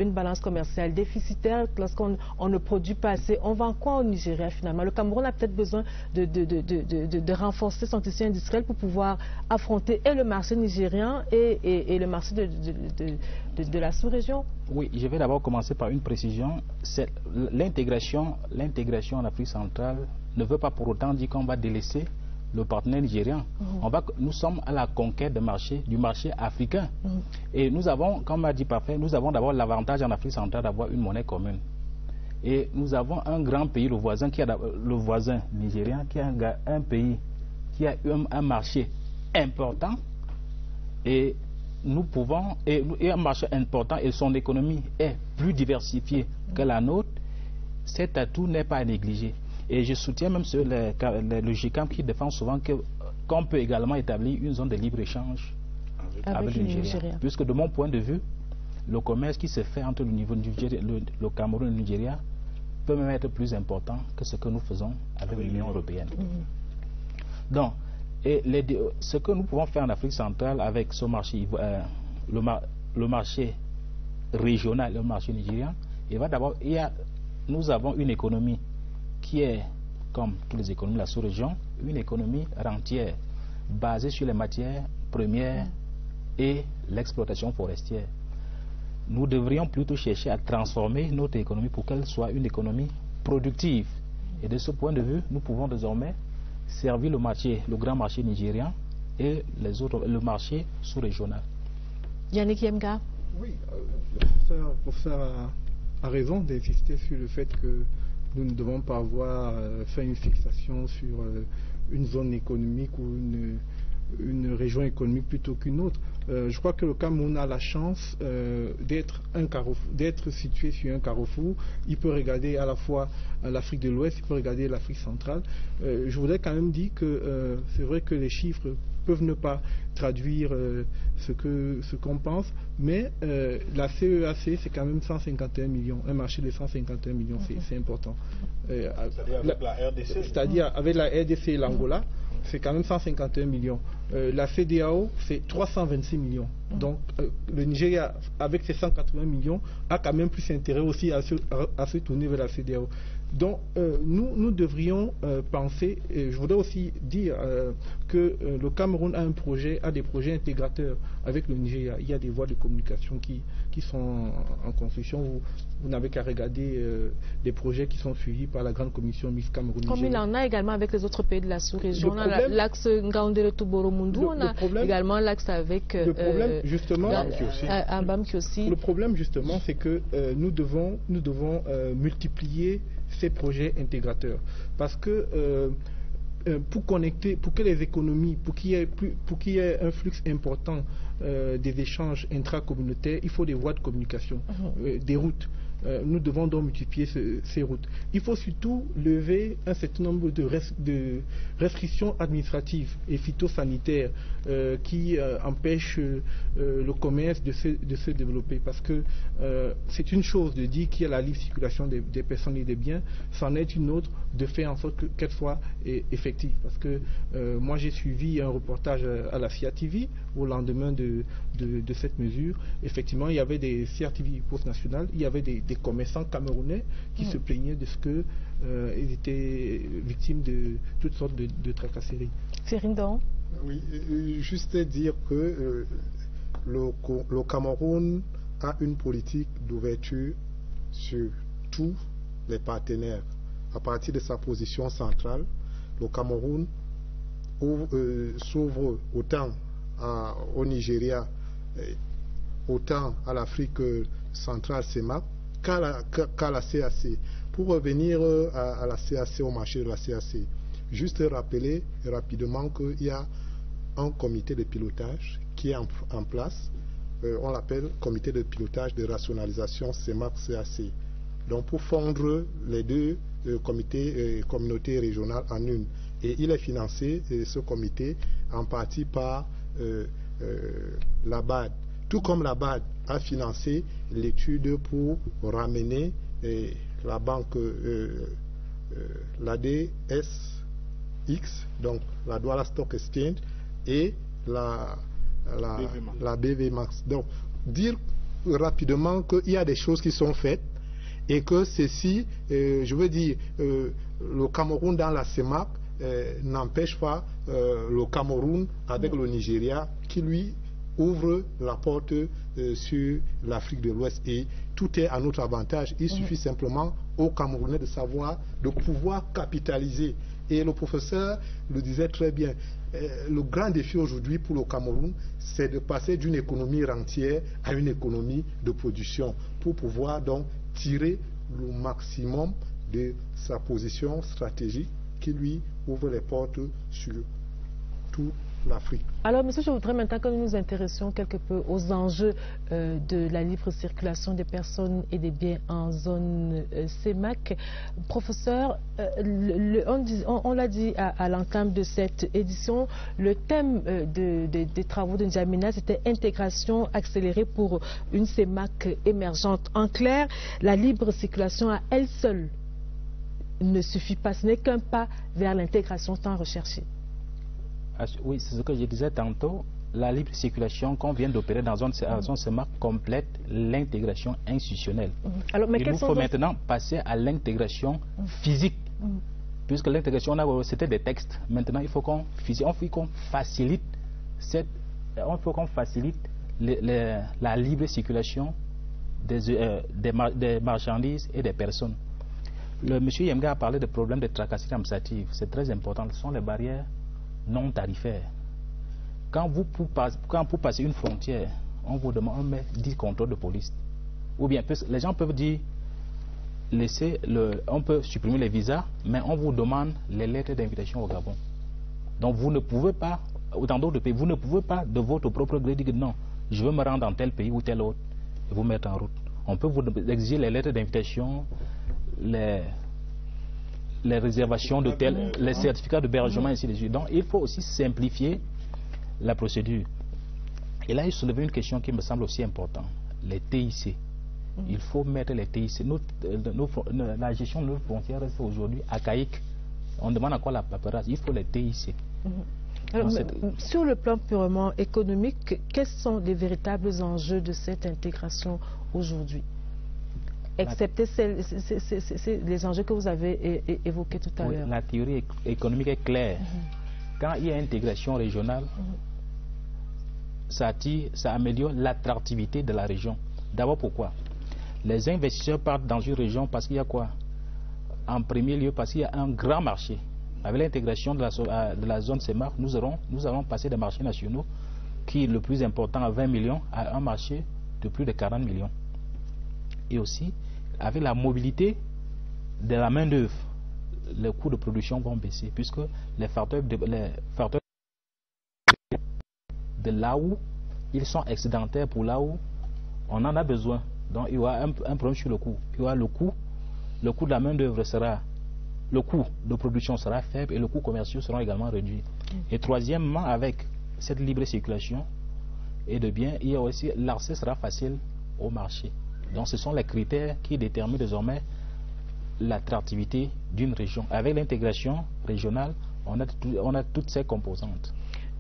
une balance commerciale déficitaire, lorsqu'on ne produit pas assez? On vend quoi au Nigeria finalement? Le Cameroun a peut-être besoin de renforcer son tissu industriel pour pouvoir affronter et le marché nigérien et le marché de la sous-région. Oui, je vais d'abord commencer par une précision. L'intégration en Afrique centrale ne veut pas pour autant dire qu'on va délaisser le partenaire nigérien. Nous sommes à la conquête du marché africain. Et nous avons, comme l'a dit Parfait, nous avons d'abord l'avantage en Afrique centrale d'avoir une monnaie commune. Et nous avons un grand pays, le voisin nigérien, qui est un pays qui a un marché important. Et nous pouvons, et un marché important, et son économie est plus diversifiée que la nôtre. Cet atout n'est pas à négliger. Et je soutiens même le GICAM qui défend souvent qu'on peut également établir une zone de libre-échange avec le Nigeria. Puisque de mon point de vue, le commerce qui se fait entre le Cameroun et le Nigeria peut même être plus important que ce que nous faisons avec l'Union européenne. Donc, ce que nous pouvons faire en Afrique centrale avec ce marché, le marché régional et le marché nigérien, nous avons une économie qui est, comme toutes les économies de la sous-région, une économie rentière, basée sur les matières premières et l'exploitation forestière. Nous devrions plutôt chercher à transformer notre économie pour qu'elle soit une économie productive. Et de ce point de vue, nous pouvons désormais servir le grand marché nigérien et le marché sous-régional. Yannick Yemga. Oui, le professeur a raison d'insister sur le fait que nous ne devons pas avoir fait une fixation sur une zone économique ou une région économique plutôt qu'une autre. Je crois que le Cameroun a la chance d'être situé sur un carrefour. Il peut regarder à la fois l'Afrique de l'Ouest, il peut regarder l'Afrique centrale. Je voudrais quand même dire que c'est vrai que les chiffres peuvent ne pas traduire ce qu'on pense, mais la CEAC, c'est quand même 151 millions, un marché de 151 millions, c'est important. C'est-à-dire avec la RDC. C'est-à-dire avec la RDC et l'Angola, c'est quand même 151 millions. La CEDEAO, c'est 326 millions. Donc le Nigeria, avec ses 180 millions, a quand même plus intérêt aussi à se tourner vers la CEDEAO. Donc nous devrions penser, et je voudrais aussi dire que le Cameroun a des projets intégrateurs avec le Nigeria. Il y a des voies de communication qui sont en construction. Vous n'avez qu'à regarder des projets qui sont suivis par la Grande Commission mixte Cameroun-Nigeria. Comme il en a également avec les autres pays de la sous-région. On a l'axe Ngaoundéré-Touboro-Mundu, on a également l'axe avec Ambam Kiossi. Le problème justement, c'est que nous devons multiplier ces projets intégrateurs. Parce que pour que les économies, pour qu'il y ait un flux important des échanges intracommunautaires, il faut des voies de communication, des routes. Nous devons donc multiplier ces routes. Il faut surtout lever un certain nombre de restrictions administratives et phytosanitaires qui empêchent le commerce de se développer. Parce que c'est une chose de dire qu'il y a la libre circulation des personnes et des biens, c'en est une autre de faire en sorte qu'elle soit effective. Parce que moi j'ai suivi un reportage à la CIATV au lendemain de cette mesure. Effectivement, il y avait des CIATV post-nationales, il y avait des des commerçants camerounais qui se plaignaient de ce qu'ils étaient victimes de toutes sortes de tracasseries. Férindon. Oui, juste dire que le Cameroun a une politique d'ouverture sur tous les partenaires. À partir de sa position centrale, le Cameroun s'ouvre autant au Nigeria, autant à l'Afrique centrale CEMAC qu'à la CAC. Pour revenir à la CAC, au marché de la CAC, juste rappeler rapidement qu'il y a un comité de pilotage qui est en place. On l'appelle comité de pilotage de rationalisation CEMAC-CAC. Donc pour fondre les deux communautés régionales en une. Et il est financé, ce comité, en partie par la BAD. Tout comme la BAD a financé l'étude pour ramener la banque, la DSX, donc la Douala Stock Exchange, et la BV Max. Donc, dire rapidement qu'il y a des choses qui sont faites et que ceci, je veux dire, le Cameroun dans la CEMAC n'empêche pas le Cameroun avec le Nigeria qui lui ouvre la porte sur l'Afrique de l'Ouest, et tout est à notre avantage. Il suffit simplement aux Camerounais de pouvoir capitaliser. Et le professeur le disait très bien, le grand défi aujourd'hui pour le Cameroun, c'est de passer d'une économie rentière à une économie de production pour pouvoir donc tirer le maximum de sa position stratégique qui lui ouvre les portes sur toute l'Afrique. Alors, monsieur, je voudrais maintenant que nous nous intéressions quelque peu aux enjeux de la libre circulation des personnes et des biens en zone CEMAC. Professeur, on l'a dit à l'entame de cette édition, le thème des travaux de N'Djamena, c'était intégration accélérée pour une CEMAC émergente. En clair, la libre circulation à elle seule ne suffit pas, ce n'est qu'un pas vers l'intégration tant recherchée. Oui, c'est ce que je disais tantôt. La libre circulation qu'on vient d'opérer dans une zone CEMAC complète l'intégration institutionnelle. Alors, mais il nous faut maintenant passer à l'intégration physique. Puisque l'intégration, c'était des textes. Maintenant, il faut qu'on facilite la libre circulation des marchandises et des personnes. Monsieur Yemga a parlé des problèmes de tracasserie administrative. C'est très important. Ce sont les barrières non tarifaires. Quand vous passez une frontière, on vous demande, on met 10 contrôles de police. Ou bien, les gens peuvent dire, on peut supprimer les visas, mais on vous demande les lettres d'invitation au Gabon. Donc vous ne pouvez pas, ou dans d'autres pays, vous ne pouvez pas de votre propre gré dire non, je veux me rendre dans tel pays ou tel autre, et vous mettre en route. On peut vous exiger les lettres d'invitation, les réservations d'hôtels, les certificats d'hébergement, ainsi de suite. Donc il faut aussi simplifier la procédure. Et là, il soulève une question qui me semble aussi importante, les TIC. Il faut mettre les TIC. La gestion de nos frontières reste aujourd'hui archaïque. On demande encore la paperasse. Il faut les TIC. Alors, sur le plan purement économique, quels sont les véritables enjeux de cette intégration aujourd'hui? Excepté les enjeux que vous avez évoqués tout à l'heure. La théorie économique est claire. Quand il y a intégration régionale, ça améliore l'attractivité de la région. D'abord, pourquoi? Les investisseurs partent dans une région parce qu'il y a quoi? En premier lieu, parce qu'il y a un grand marché. Avec l'intégration de la zone CEMAC, nous allons passer des marchés nationaux qui est le plus important à 20 millions à un marché de plus de 40 millions. Et aussi, avec la mobilité de la main-d'œuvre, les coûts de production vont baisser, puisque les facteurs de là où ils sont excédentaires pour là où on en a besoin. Donc il y aura un problème sur le coût. Il y aura le coût de la main-d'œuvre le coût de production sera faible et le coût commercial sera également réduit. Et troisièmement, avec cette libre circulation et de biens, il y a aussi l'accès sera facile au marché. Donc ce sont les critères qui déterminent désormais l'attractivité d'une région. Avec l'intégration régionale, on a toutes ces composantes.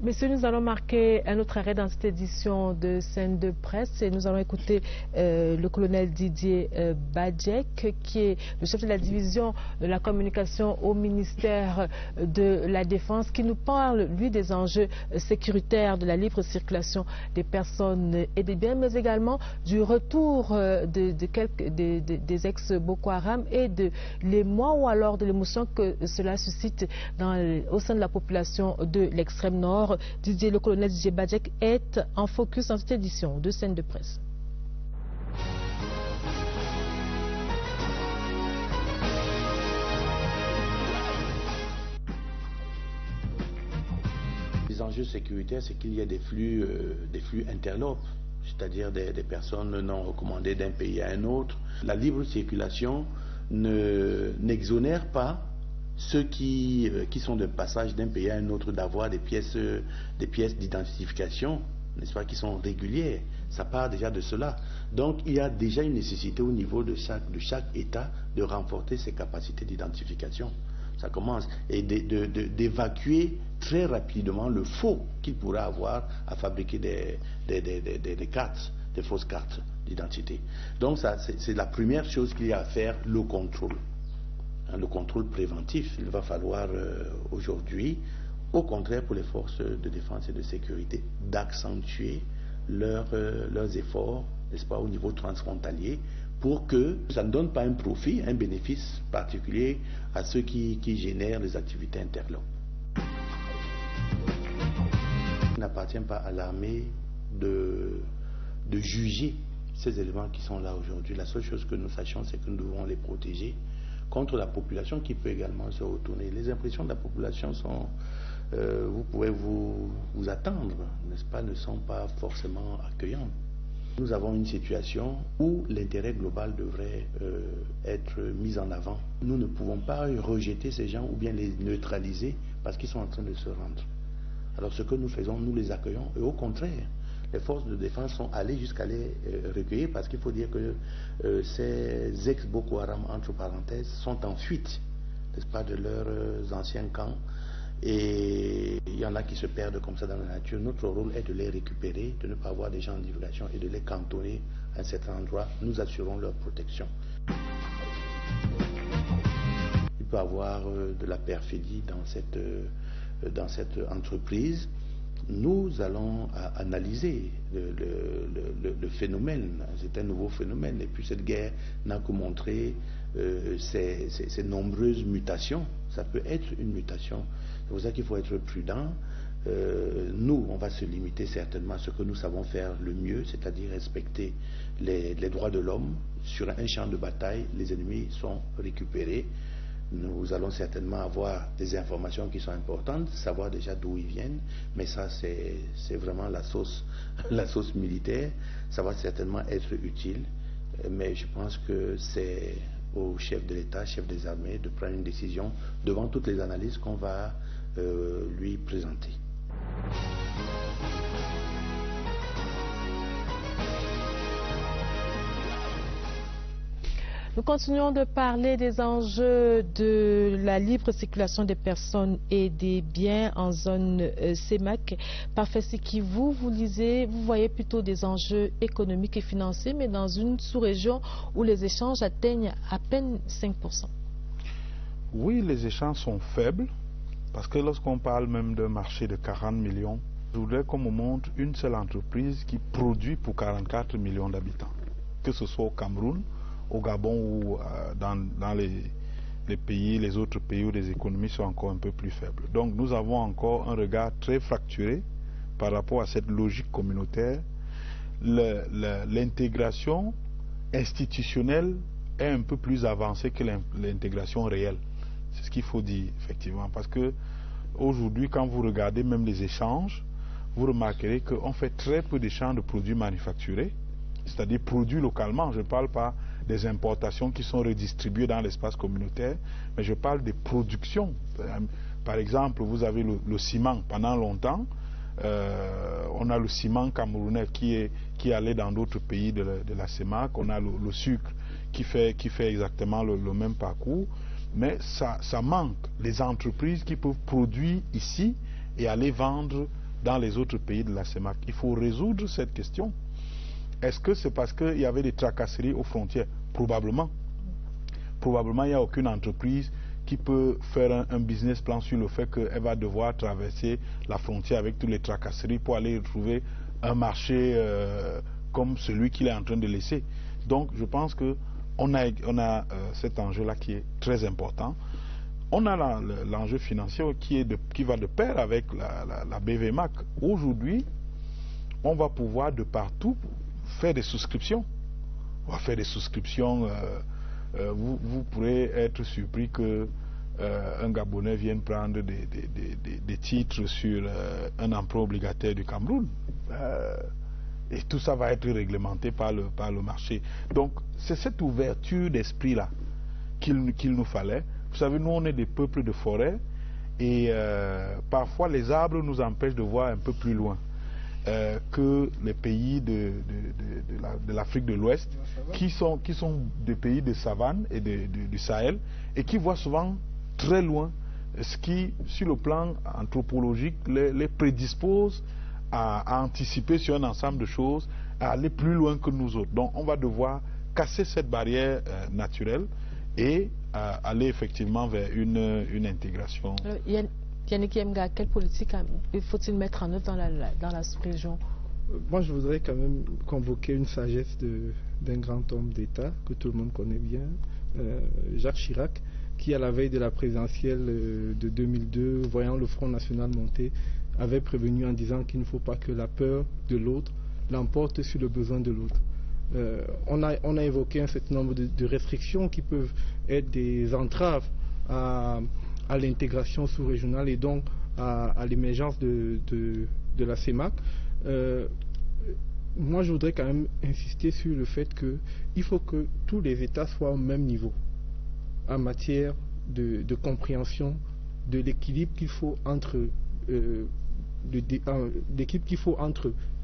Messieurs, nous allons marquer un autre arrêt dans cette édition de Scène de presse et nous allons écouter le colonel Didier Badjek, qui est le chef de la division de la communication au ministère de la Défense, qui nous parle, lui, des enjeux sécuritaires de la libre circulation des personnes et des biens, mais également du retour des ex-Boko Haram et de l'émoi ou alors de l'émotion que cela suscite au sein de la population de l'extrême nord. Le colonel Didier Badjek est en focus dans cette édition de Scène de presse. Les enjeux sécuritaires, c'est qu'il y a des flux interlopes, c'est-à-dire des personnes non recommandées d'un pays à un autre. La libre circulation n'exonère pas ceux qui sont de passage d'un pays à un autre d'avoir des pièces d'identification, n'est-ce pas, qui sont régulières. Ça part déjà de cela. Donc il y a déjà une nécessité au niveau de chaque État de renforcer ses capacités d'identification. Ça commence. Et d'évacuer très rapidement le faux qu'il pourrait avoir à fabriquer des cartes, des fausses cartes d'identité. Donc ça, c'est la première chose qu'il y a à faire, le contrôle. Le contrôle préventif. Il va falloir aujourd'hui, au contraire pour les forces de défense et de sécurité, d'accentuer leurs efforts, n'est-ce pas, au niveau transfrontalier, pour que ça ne donne pas un profit, un bénéfice particulier à ceux qui génèrent les activités interlopes. Il n'appartient pas à l'armée de juger ces éléments qui sont là aujourd'hui. La seule chose que nous sachions, c'est que nous devons les protéger contre la population qui peut également se retourner. Les impressions de la population sont, vous pouvez vous attendre, n'est-ce pas, ne sont pas forcément accueillantes. Nous avons une situation où l'intérêt global devrait être mis en avant. Nous ne pouvons pas rejeter ces gens ou bien les neutraliser parce qu'ils sont en train de se rendre. Alors ce que nous faisons, nous les accueillons et au contraire, les forces de défense sont allées jusqu'à les recueillir parce qu'il faut dire que ces ex-Boko Haram, entre parenthèses, sont en fuite, n'est-ce pas, de leurs anciens camps. Et il y en a qui se perdent comme ça dans la nature. Notre rôle est de les récupérer, de ne pas avoir des gens en divulgation et de les cantonner à un certain endroit. Nous assurons leur protection. Il peut y avoir de la perfidie dans cette entreprise. Nous allons analyser le phénomène. C'est un nouveau phénomène. Et puis cette guerre n'a que montré ces nombreuses mutations. Ça peut être une mutation. C'est pour ça qu'il faut être prudent. Nous, on va se limiter certainement à ce que nous savons faire le mieux, c'est-à-dire respecter les droits de l'homme. Sur un champ de bataille, les ennemis sont récupérés. Nous allons certainement avoir des informations qui sont importantes, savoir déjà d'où ils viennent, mais ça c'est vraiment la sauce militaire. Ça va certainement être utile, mais je pense que c'est au chef de l'État, chef des armées, de prendre une décision devant toutes les analyses qu'on va lui présenter. Nous continuons de parler des enjeux de la libre circulation des personnes et des biens en zone CEMAC. Parfait Siki, vous voyez plutôt des enjeux économiques et financiers, mais dans une sous-région où les échanges atteignent à peine 5%. Oui, les échanges sont faibles, parce que lorsqu'on parle même d'un marché de 40 millions, je voudrais qu'on me montre une seule entreprise qui produit pour 44 millions d'habitants, que ce soit au Cameroun, au Gabon ou dans les pays, les autres pays où les économies sont encore un peu plus faibles. Donc nous avons encore un regard très fracturé par rapport à cette logique communautaire. L'intégration institutionnelle est un peu plus avancée que l'intégration réelle. C'est ce qu'il faut dire effectivement, parce que aujourd'hui, quand vous regardez même les échanges, vous remarquerez qu'on fait très peu d'échanges de produits manufacturés, c'est-à-dire produits localement. Je ne parle pas des importations qui sont redistribuées dans l'espace communautaire, mais je parle des productions. Par exemple, vous avez le ciment. Pendant longtemps, on a le ciment camerounais qui allait dans d'autres pays de la CEMAC. On a le sucre qui fait exactement le même parcours. Mais ça manque les entreprises qui peuvent produire ici et aller vendre dans les autres pays de la CEMAC. Il faut résoudre cette question. Est-ce que c'est parce qu'il y avait des tracasseries aux frontières? Probablement. Probablement, il n'y a aucune entreprise qui peut faire un business plan sur le fait qu'elle va devoir traverser la frontière avec toutes les tracasseries pour aller trouver un marché comme celui qu'il est en train de laisser. Donc, je pense qu'on a cet enjeu-là qui est très important. On a l'enjeu financier qui va de pair avec la BVMAC. Aujourd'hui, on va pouvoir de partout faire des souscriptions. On va faire des souscriptions. Vous pourrez être surpris que un Gabonais vienne prendre des titres sur un emprunt obligataire du Cameroun. Et tout ça va être réglementé par le marché. Donc, c'est cette ouverture d'esprit-là qu'il nous fallait. Vous savez, nous, on est des peuples de forêt et parfois les arbres nous empêchent de voir un peu plus loin que les pays de l'Afrique de l'Ouest, qui sont des pays de savane et du Sahel, et qui voient souvent très loin, ce qui, sur le plan anthropologique, les prédispose à anticiper sur un ensemble de choses, à aller plus loin que nous autres. Donc, on va devoir casser cette barrière naturelle et aller effectivement vers une intégration. Yannick Yemga, quelle politique faut-il mettre en œuvre dans la sous-région? Moi, je voudrais quand même convoquer une sagesse d'un grand homme d'État que tout le monde connaît bien, Jacques Chirac, qui, à la veille de la présidentielle de 2002, voyant le Front National monter, avait prévenu en disant qu'il ne faut pas que la peur de l'autre l'emporte sur le besoin de l'autre. On a évoqué un certain nombre de restrictions qui peuvent être des entraves à l'intégration sous-régionale et donc à l'émergence de la CEMAC. Moi, je voudrais quand même insister sur le fait qu'il faut que tous les États soient au même niveau en matière de compréhension de l'équilibre qu'il faut entre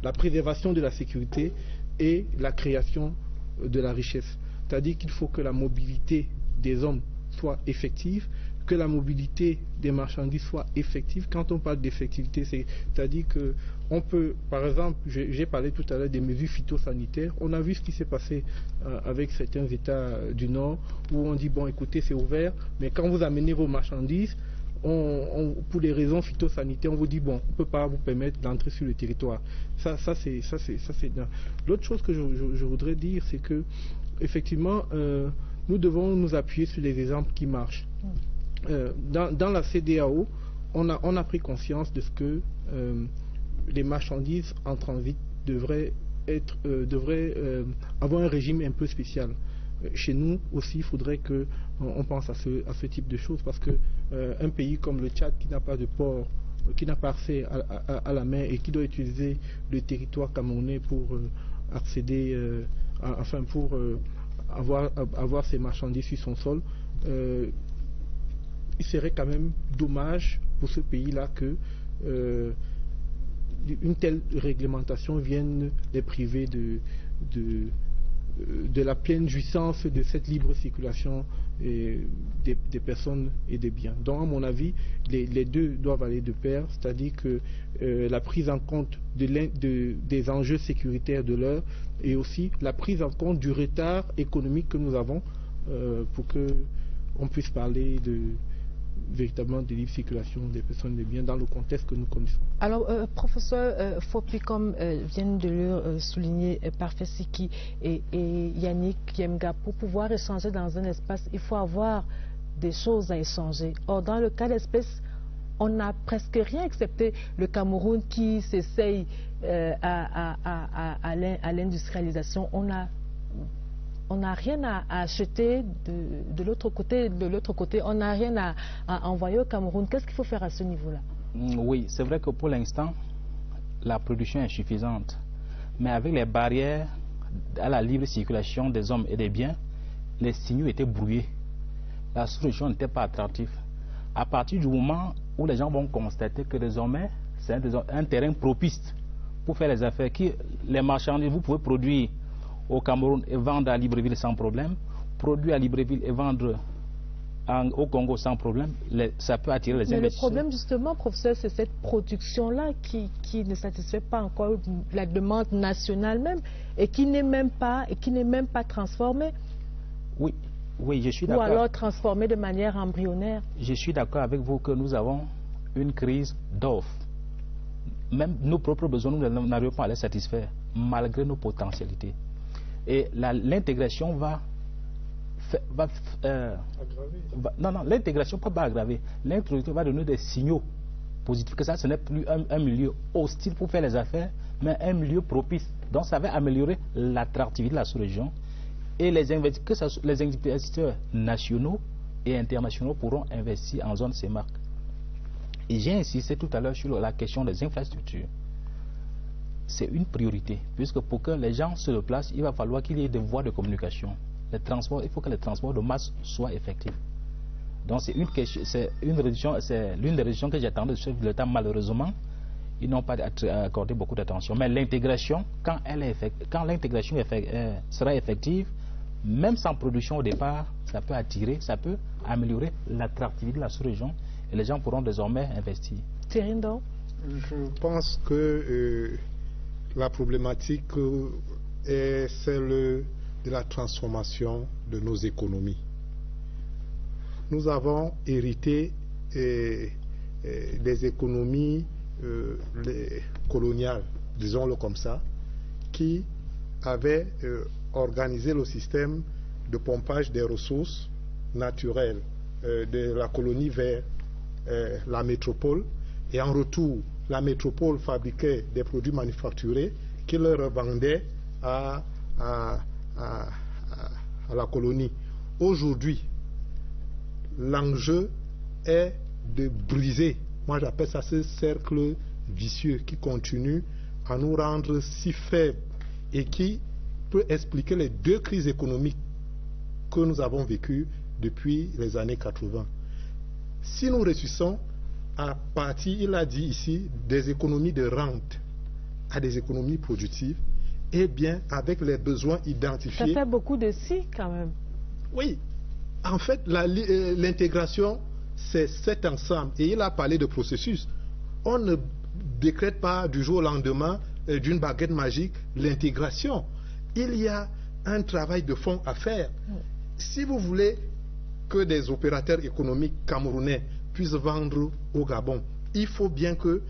la préservation de la sécurité et la création de la richesse. C'est-à-dire qu'il faut que la mobilité des hommes soit effective, que la mobilité des marchandises soit effective. Quand on parle d'effectivité, c'est-à-dire que on peut, par exemple, j'ai parlé tout à l'heure des mesures phytosanitaires. On a vu ce qui s'est passé avec certains États du Nord où on dit, bon, écoutez, c'est ouvert, mais quand vous amenez vos marchandises, pour les raisons phytosanitaires, on vous dit, bon, on ne peut pas vous permettre d'entrer sur le territoire. Ça c'est bien. L'autre chose que je voudrais dire, c'est que, effectivement, nous devons nous appuyer sur les exemples qui marchent. Dans la CEDEAO, on a pris conscience de ce que les marchandises en transit devraient avoir un régime un peu spécial. Chez nous aussi, il faudrait qu'on pense à ce type de choses, parce que un pays comme le Tchad, qui n'a pas de port, qui n'a pas accès à la mer et qui doit utiliser le territoire camerounais pour accéder, pour avoir ses marchandises sur son sol, il serait quand même dommage pour ce pays-là que une telle réglementation vienne les priver de la pleine jouissance de cette libre circulation des personnes et des biens. Donc, à mon avis, les deux doivent aller de pair, c'est-à-dire que la prise en compte des enjeux sécuritaires de l'heure et aussi la prise en compte du retard économique que nous avons pour qu'on puisse parler véritablement de libre circulation des personnes et des biens dans le contexte que nous connaissons. Alors, professeur Fopi, comme viennent de le souligner Parfait Siki et Yannick Yemga, pour pouvoir échanger dans un espace, il faut avoir des choses à échanger. Or, dans le cas d'espèce, on n'a presque rien excepté le Cameroun qui s'essaye à l'industrialisation. On n'a rien à acheter de l'autre côté. On n'a rien à envoyer au Cameroun. Qu'est-ce qu'il faut faire à ce niveau-là? Oui, c'est vrai que pour l'instant, la production est suffisante. Mais avec les barrières à la libre circulation des hommes et des biens, les signaux étaient brouillés. La sous-région n'était pas attractive. À partir du moment où les gens vont constater que désormais, c'est un terrain propice pour faire les affaires, les marchandises, vous pouvez produire au Cameroun et vendre à Libreville sans problème, produire à Libreville et vendre au Congo sans problème, ça peut attirer les investisseurs. Mais le problème justement, professeur, c'est cette production-là qui ne satisfait pas encore la demande nationale même et qui n'est même pas transformée. Oui, je suis d'accord. Ou alors transformée de manière embryonnaire. Je suis d'accord avec vous que nous avons une crise d'offres. Même nos propres besoins, nous n'arrivons pas à les satisfaire, malgré nos potentialités. Et l'intégration l'intégration ne peut pas aggraver. L'intégration va donner des signaux positifs, que ça, ce n'est plus un milieu hostile pour faire les affaires, mais un milieu propice. Donc ça va améliorer l'attractivité de la sous-région. Et les investisseurs nationaux et internationaux pourront investir en zone CEMAC. Et j'ai insisté tout à l'heure sur la question des infrastructures. C'est une priorité, puisque pour que les gens se déplacent, il va falloir qu'il y ait des voies de communication. Il faut que les transports de masse soient effectifs. Donc c'est l'une des régions que j'attendais de chef de l'État. Malheureusement, ils n'ont pas accordé beaucoup d'attention. Mais l'intégration, quand l'intégration sera effective, même sans production au départ, ça peut attirer, ça peut améliorer l'attractivité de la sous-région et les gens pourront désormais investir. Thierry-Ndong. Je pense que la problématique est celle de la transformation de nos économies. Nous avons hérité des économies coloniales, disons-le comme ça, qui avaient organisé le système de pompage des ressources naturelles de la colonie vers la métropole, et en retour, la métropole fabriquait des produits manufacturés qui leur revendaient à la colonie. Aujourd'hui, l'enjeu est de briser, moi j'appelle ça ce cercle vicieux qui continue à nous rendre si faibles et qui peut expliquer les deux crises économiques que nous avons vécues depuis les années 80. Si nous réussissons à partir, il a dit ici, des économies de rente à des économies productives, eh bien, avec les besoins identifiés... Ça fait beaucoup de si, quand même. Oui. En fait, l'intégration, c'est cet ensemble. Et il a parlé de processus. On ne décrète pas du jour au lendemain, d'une baguette magique, l'intégration. Il y a un travail de fond à faire. Si vous voulez que des opérateurs économiques camerounais puissent vendre au Gabon, il faut bien que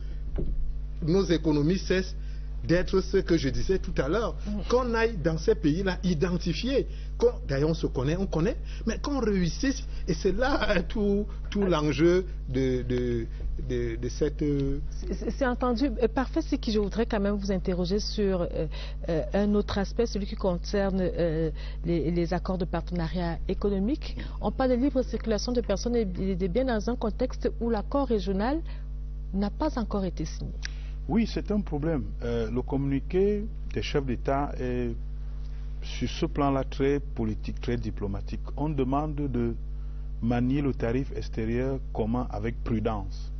nos économies cessent d'être ce que je disais tout à l'heure, qu'on aille dans ces pays-là identifier, d'ailleurs on connaît, mais qu'on réussisse, et c'est là tout l'enjeu de cette... C'est entendu, parfait, c'est que je voudrais quand même vous interroger sur un autre aspect, celui qui concerne les accords de partenariat économique. On parle de libre circulation de personnes et de biens dans un contexte où l'accord régional n'a pas encore été signé. Oui, c'est un problème. Le communiqué des chefs d'État est sur ce plan-là très politique, très diplomatique. On demande de manier le tarif extérieur commun avec prudence.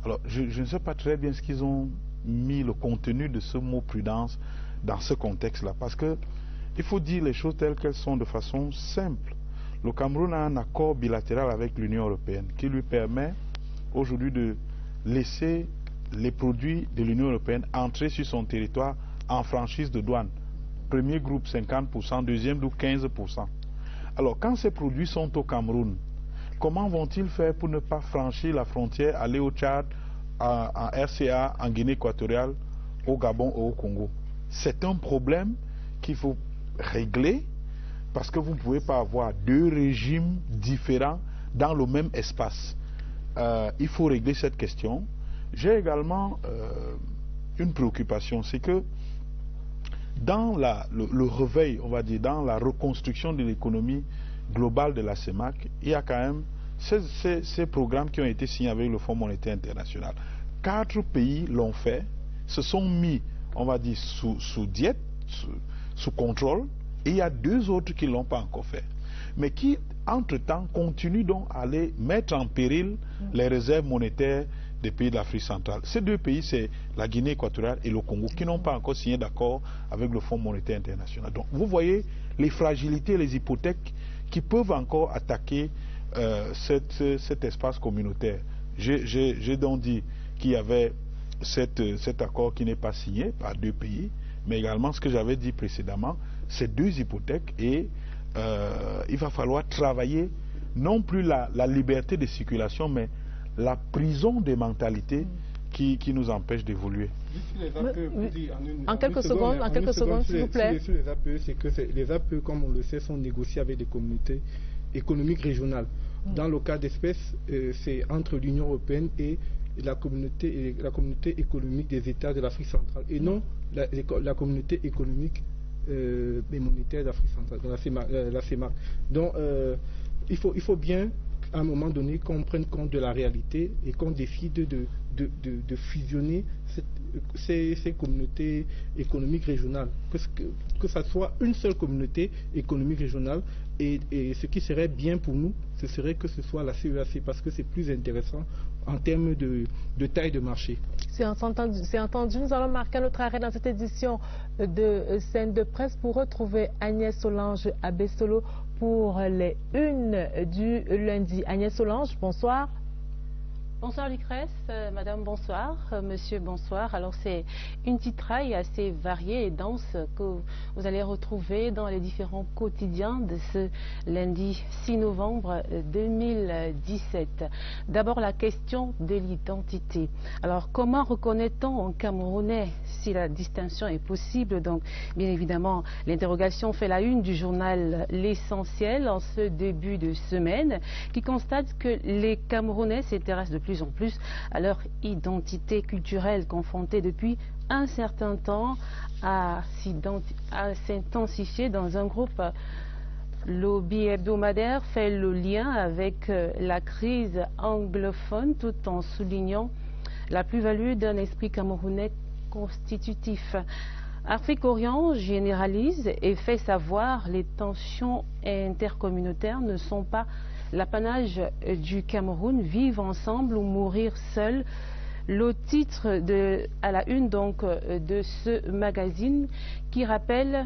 Alors, je ne sais pas très bien ce qu'ils ont mis le contenu de ce mot prudence dans ce contexte-là, parce que il faut dire les choses telles qu'elles sont de façon simple. Le Cameroun a un accord bilatéral avec l'Union européenne qui lui permet aujourd'hui de laisser les produits de l'Union européenne entrer sur son territoire en franchise de douane. Premier groupe 50%, deuxième groupe 15%. Alors quand ces produits sont au Cameroun, comment vont-ils faire pour ne pas franchir la frontière, aller au Tchad, en RCA, en Guinée équatoriale, au Gabon ou au Congo? C'est un problème qu'il faut régler, parce que vous ne pouvez pas avoir deux régimes différents dans le même espace. Il faut régler cette question. J'ai également une préoccupation, c'est que dans le réveil, on va dire, dans la reconstruction de l'économie globale de la CEMAC, il y a quand même ces programmes qui ont été signés avec le Fonds monétaire international. 4 pays l'ont fait, se sont mis, on va dire, sous diète, sous contrôle, et il y a 2 autres qui ne l'ont pas encore fait, mais qui, entre-temps, continuent donc à aller mettre en péril les réserves monétaires des pays de l'Afrique centrale. Ces 2 pays, c'est la Guinée équatoriale et le Congo, qui n'ont pas encore signé d'accord avec le Fonds monétaire international. Donc, vous voyez les fragilités, les hypothèques qui peuvent encore attaquer cet espace communautaire. J'ai donc dit qu'il y avait cet accord qui n'est pas signé par 2 pays, mais également ce que j'avais dit précédemment, c'est 2 hypothèques et il va falloir travailler non plus la liberté de circulation, mais la prison des mentalités qui nous empêche d'évoluer. En quelques secondes, s'il vous plaît. Sur les APE, c'est que les APE, comme on le sait, sont négociés avec des communautés économiques régionales. Dans le cas d'espèce, c'est entre l'Union européenne et la communauté économique des États de l'Afrique centrale, et non la communauté économique et monétaire d'Afrique centrale, la CEMAC. Donc, il faut bien, à un moment donné, qu'on prenne compte de la réalité et qu'on décide de fusionner ces communautés économiques régionales. Que ça soit une seule communauté économique régionale, et ce qui serait bien pour nous, ce serait que ce soit la CEAC, parce que c'est plus intéressant en termes de taille de marché. C'est entendu. Nous allons marquer notre arrêt dans cette édition de Scène de presse pour retrouver Agnès Solange Abessolo pour les unes du lundi. Agnès Solange, bonsoir. Bonsoir Lucrèce, madame bonsoir, monsieur bonsoir. Alors c'est une titraille assez variée et dense que vous allez retrouver dans les différents quotidiens de ce lundi 6 novembre 2017. D'abord la question de l'identité. Alors comment reconnaît-on un Camerounais si la distinction est possible? Donc bien évidemment l'interrogation fait la une du journal L'Essentiel en ce début de semaine qui constate que les Camerounais s'intéressent de plus en plus à leur identité culturelle, confrontée depuis un certain temps à s'intensifier dans un groupe. Lobby hebdomadaire fait le lien avec la crise anglophone tout en soulignant la plus-value d'un esprit camerounais constitutif. Afrique-Orient généralise et fait savoir les tensions intercommunautaires ne sont pas l'apanage du Cameroun, vivre ensemble ou mourir seul. Le titre à la une donc de ce magazine qui rappelle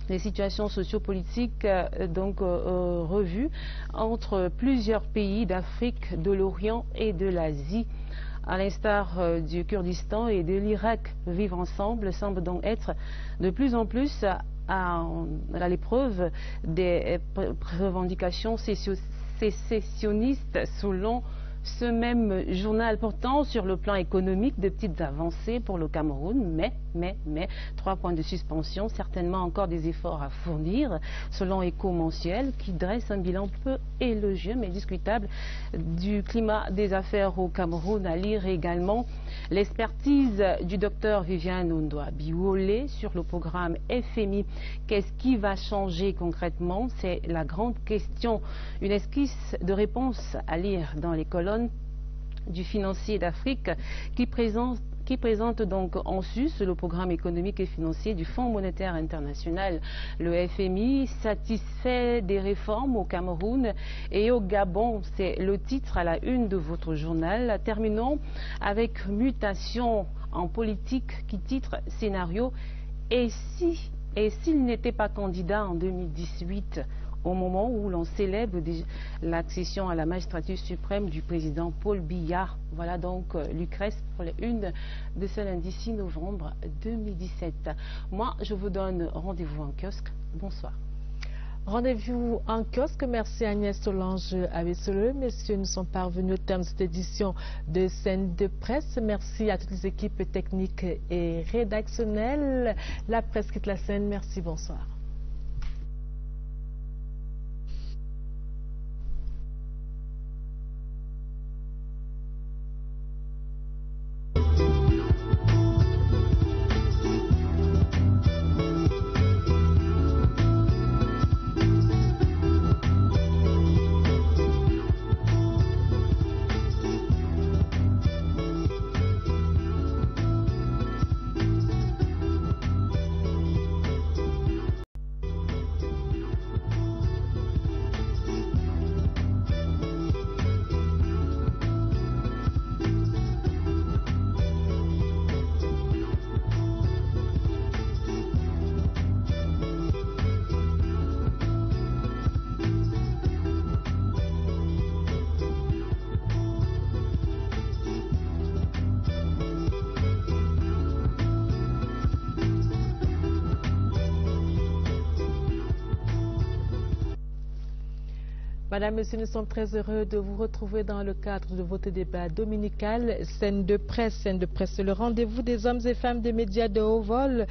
les situations sociopolitiques revues entre plusieurs pays d'Afrique, de l'Orient et de l'Asie. À l'instar du Kurdistan et de l'Irak, vivre ensemble semble donc être de plus en plus à l'épreuve des revendications sécessionnistes selon ce même journal. Pourtant, sur le plan économique, de petites avancées pour le Cameroun, mais 3 points de suspension, certainement encore des efforts à fournir, selon Écho mensuel, qui dresse un bilan peu élogieux mais discutable du climat des affaires au Cameroun. À lire également l'expertise du docteur Viviane Ondoa-Biolé sur le programme FMI. Qu'est-ce qui va changer concrètement? C'est la grande question. Une esquisse de réponse à lire dans les colonnes du Financier d'Afrique qui présente donc en sus le programme économique et financier du Fonds monétaire international. Le FMI satisfait des réformes au Cameroun et au Gabon. C'est le titre à la une de votre journal. Terminons avec mutation en politique qui titre scénario. Et s'il n'était pas candidat en 2018, au moment où l'on célèbre l'accession à la magistrature suprême du président Paul Biya. Voilà donc Lucrèce pour les unes de ce lundi 6 novembre 2017. Moi, je vous donne rendez-vous en kiosque. Bonsoir. Rendez-vous en kiosque. Merci Agnès Solange Abessolo. Messieurs, nous sommes parvenus au terme de cette édition de Scène de presse. Merci à toutes les équipes techniques et rédactionnelles. La presse quitte la scène. Merci, bonsoir. Madame, Monsieur, nous sommes très heureux de vous retrouver dans le cadre de votre débat dominical. Scène de presse, le rendez-vous des hommes et femmes des médias de haut vol.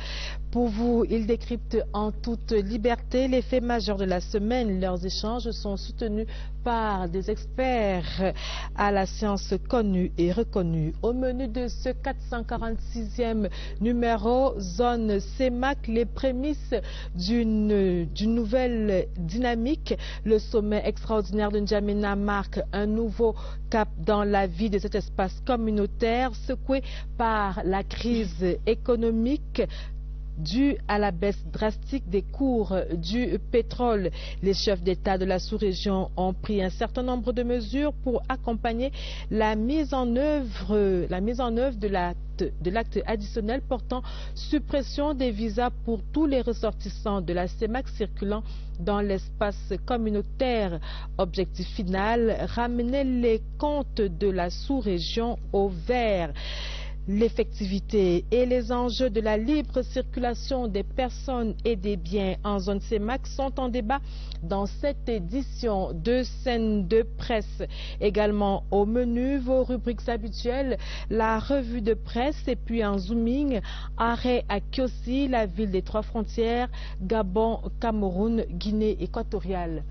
Pour vous, ils décryptent en toute liberté les faits majeurs de la semaine. Leurs échanges sont soutenus par des experts à la science connue et reconnue. Au menu de ce 446e numéro, zone CEMAC, les prémices d'une nouvelle dynamique. Le sommet extraordinaire de N'Djamena marque un nouveau cap dans la vie de cet espace communautaire secoué par la crise économique due à la baisse drastique des cours du pétrole. Les chefs d'État de la sous-région ont pris un certain nombre de mesures pour accompagner la mise en œuvre de l'acte additionnel portant suppression des visas pour tous les ressortissants de la CEMAC circulant dans l'espace communautaire. Objectif final, ramener les comptes de la sous-région au vert. L'effectivité et les enjeux de la libre circulation des personnes et des biens en zone CEMAC sont en débat dans cette édition de Scène de presse. Également au menu, vos rubriques habituelles, la revue de presse et puis en zooming, arrêt à Kiossi, la ville des trois frontières, Gabon, Cameroun, Guinée équatoriale.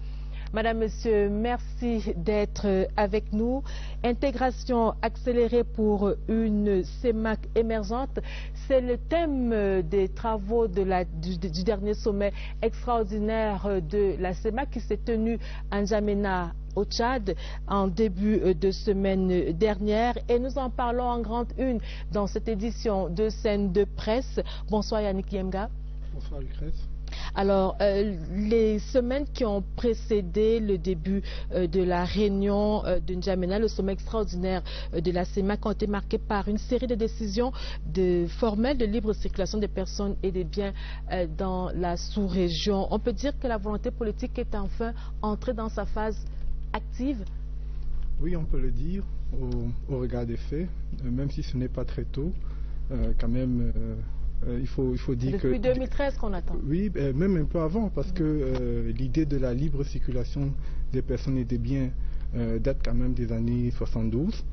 Madame, Monsieur, merci d'être avec nous. Intégration accélérée pour une CEMAC émergente, c'est le thème des travaux du dernier sommet extraordinaire de la CEMAC qui s'est tenu à N'Djamena au Tchad en début de semaine dernière. Et nous en parlons en grande une dans cette édition de Scène de presse. Bonsoir Yannick Yemga. Bonsoir Lucrèce. Alors, les semaines qui ont précédé le début de la réunion de N'Djamena, le sommet extraordinaire de la CEMAC, ont été marquées par une série de décisions formelles de libre circulation des personnes et des biens dans la sous-région. On peut dire que la volonté politique est enfin entrée dans sa phase active? Oui, on peut le dire au regard des faits, même si ce n'est pas très tôt, quand même... il faut dire que... Depuis 2013 qu'on attend. Oui, même un peu avant, parce que l'idée de la libre circulation des personnes et des biens date quand même des années 72,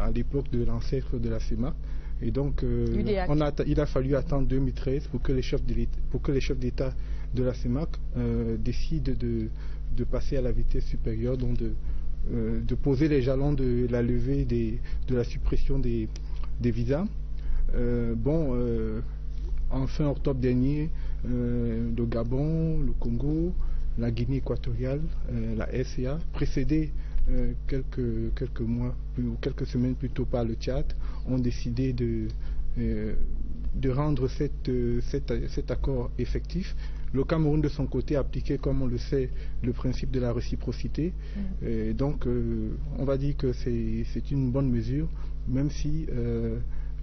à l'époque de l'ancêtre de la CEMAC. Et donc, il a fallu attendre 2013 pour que les chefs d'État de la CEMAC décident de passer à la vitesse supérieure, donc de poser les jalons de la levée de la suppression des visas. En fin octobre dernier, le Gabon, le Congo, la Guinée équatoriale, la SCA, précédés quelques mois ou quelques semaines plus tôt par le Tchad, ont décidé de rendre cet accord effectif. Le Cameroun, de son côté, a appliqué, comme on le sait, le principe de la réciprocité. Donc, on va dire que c'est une bonne mesure, même si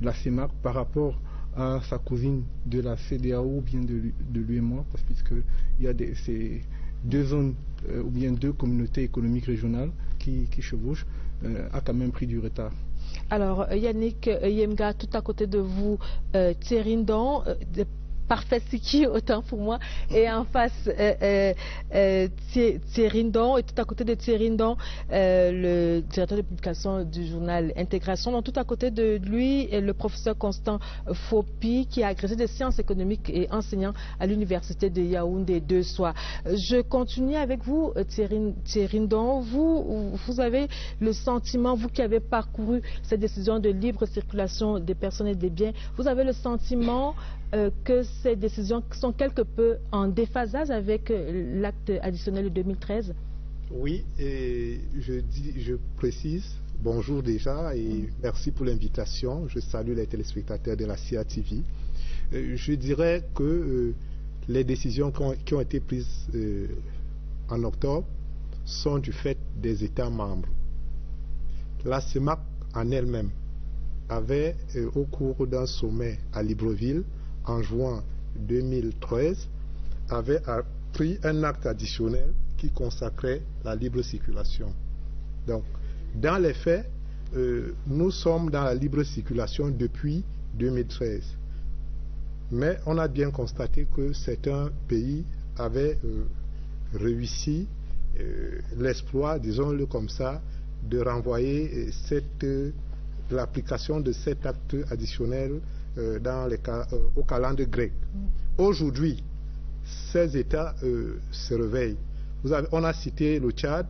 la CEMAC, par rapport à sa cousine de la CEDEAO ou bien de l'UEMOA, parce puisqu'il y a ces deux zones ou bien deux communautés économiques régionales qui chevauchent, a quand même pris du retard. Alors Yannick Yemga, tout à côté de vous, Thierindon, parfait Siki, autant pour moi, et en face Thierindon, et tout à côté de Thierindon, le directeur de publication du journal Intégration. Donc tout à côté de lui, le professeur Constant Fopi, qui est agrégé de sciences économiques et enseignant à l'université de Yaoundé 2 soirs. Je continue avec vous, Thierindon. Vous avez le sentiment, vous qui avez parcouru cette décision de libre circulation des personnes et des biens, vous avez le sentiment que ces décisions sont quelque peu en déphasage avec l'acte additionnel de 2013? Oui, et je précise, bonjour déjà et merci pour l'invitation. Je salue les téléspectateurs de la CIA TV. Je dirais que les décisions qui ont été prises en octobre sont du fait des États membres. La CEMAC en elle-même avait, au cours d'un sommet à Libreville, en juin 2013, avait pris un acte additionnel qui consacrait la libre circulation. Donc, dans les faits, nous sommes dans la libre circulation depuis 2013. Mais on a bien constaté que certains pays avaient réussi l'exploit, disons-le comme ça, de renvoyer l'application de cet acte additionnel au calendrier grec. Aujourd'hui, ces États se réveillent. On a cité le Tchad,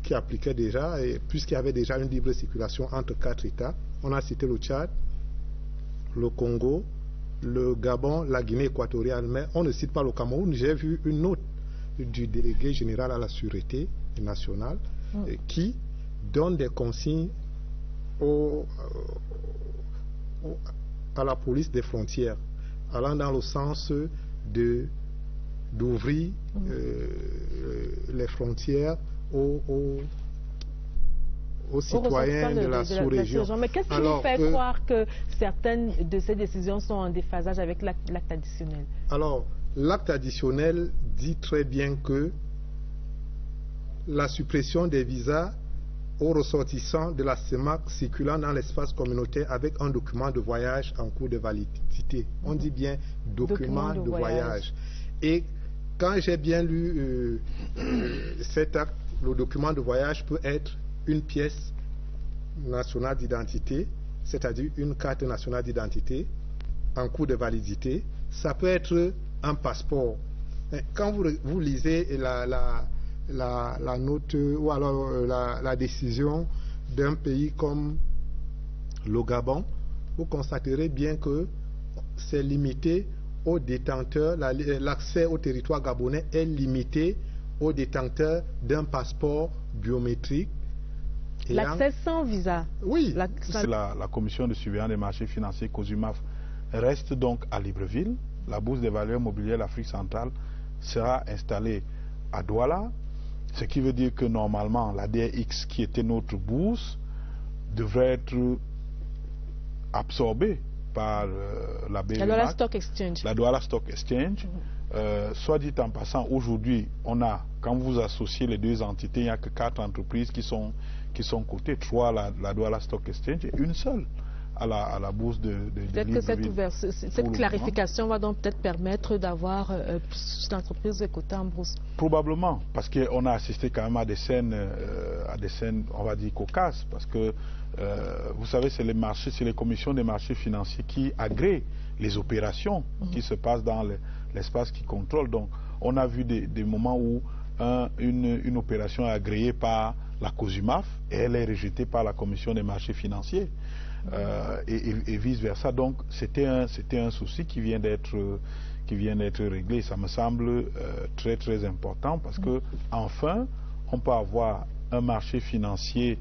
qui appliquait déjà, puisqu'il y avait déjà une libre circulation entre 4 États. On a cité le Tchad, le Congo, le Gabon, la Guinée équatoriale, mais on ne cite pas le Cameroun. J'ai vu une note du délégué général à la sûreté nationale qui donne des consignes à la police des frontières, allant dans le sens d'ouvrir les frontières aux citoyens de la sous-région. Mais qu'est-ce qui vous fait croire que certaines de ces décisions sont en déphasage avec l'acte additionnel? Alors, l'acte additionnel dit très bien que la suppression des visas aux ressortissants de la CEMAC circulant dans l'espace communautaire avec un document de voyage en cours de validité. On dit bien document de voyage. Et quand j'ai bien lu cet acte, le document de voyage peut être une pièce nationale d'identité, c'est-à-dire une carte nationale d'identité en cours de validité. Ça peut être un passeport. Quand vous lisez la note ou alors la décision d'un pays comme le Gabon, vous constaterez bien que c'est limité aux détenteurs, l'accès au territoire gabonais est limité aux détenteurs d'un passeport biométrique. L'accès sans visa. Oui. La commission de surveillance des marchés financiers COSUMAF reste donc à Libreville. La bourse des valeurs mobilières d'Afrique centrale sera installée à Douala, ce qui veut dire que normalement la DRX, qui était notre bourse, devrait être absorbée par la BVMAC, la Douala Stock Exchange. La Douala Stock Exchange. Soit dit en passant, aujourd'hui, quand vous associez les deux entités, il n'y a que 4 entreprises qui sont cotées, 3 la Douala Stock Exchange et une seule à la bourse de peut-être que cette clarification va donc peut-être permettre d'avoir plus d'entreprises cotées en bourse. Probablement, parce qu'on a assisté quand même à des scènes, on va dire, cocasses, parce que vous savez, c'est les commissions des marchés financiers qui agréent les opérations qui se passent dans l'espace qui contrôle. Donc, on a vu des moments où une opération est agréée par la COSUMAF et elle est rejetée par la commission des marchés financiers. Et vice-versa. Donc, c'était un souci qui vient d'être réglé. Ça me semble très, très important parce que, enfin, on peut avoir un marché financier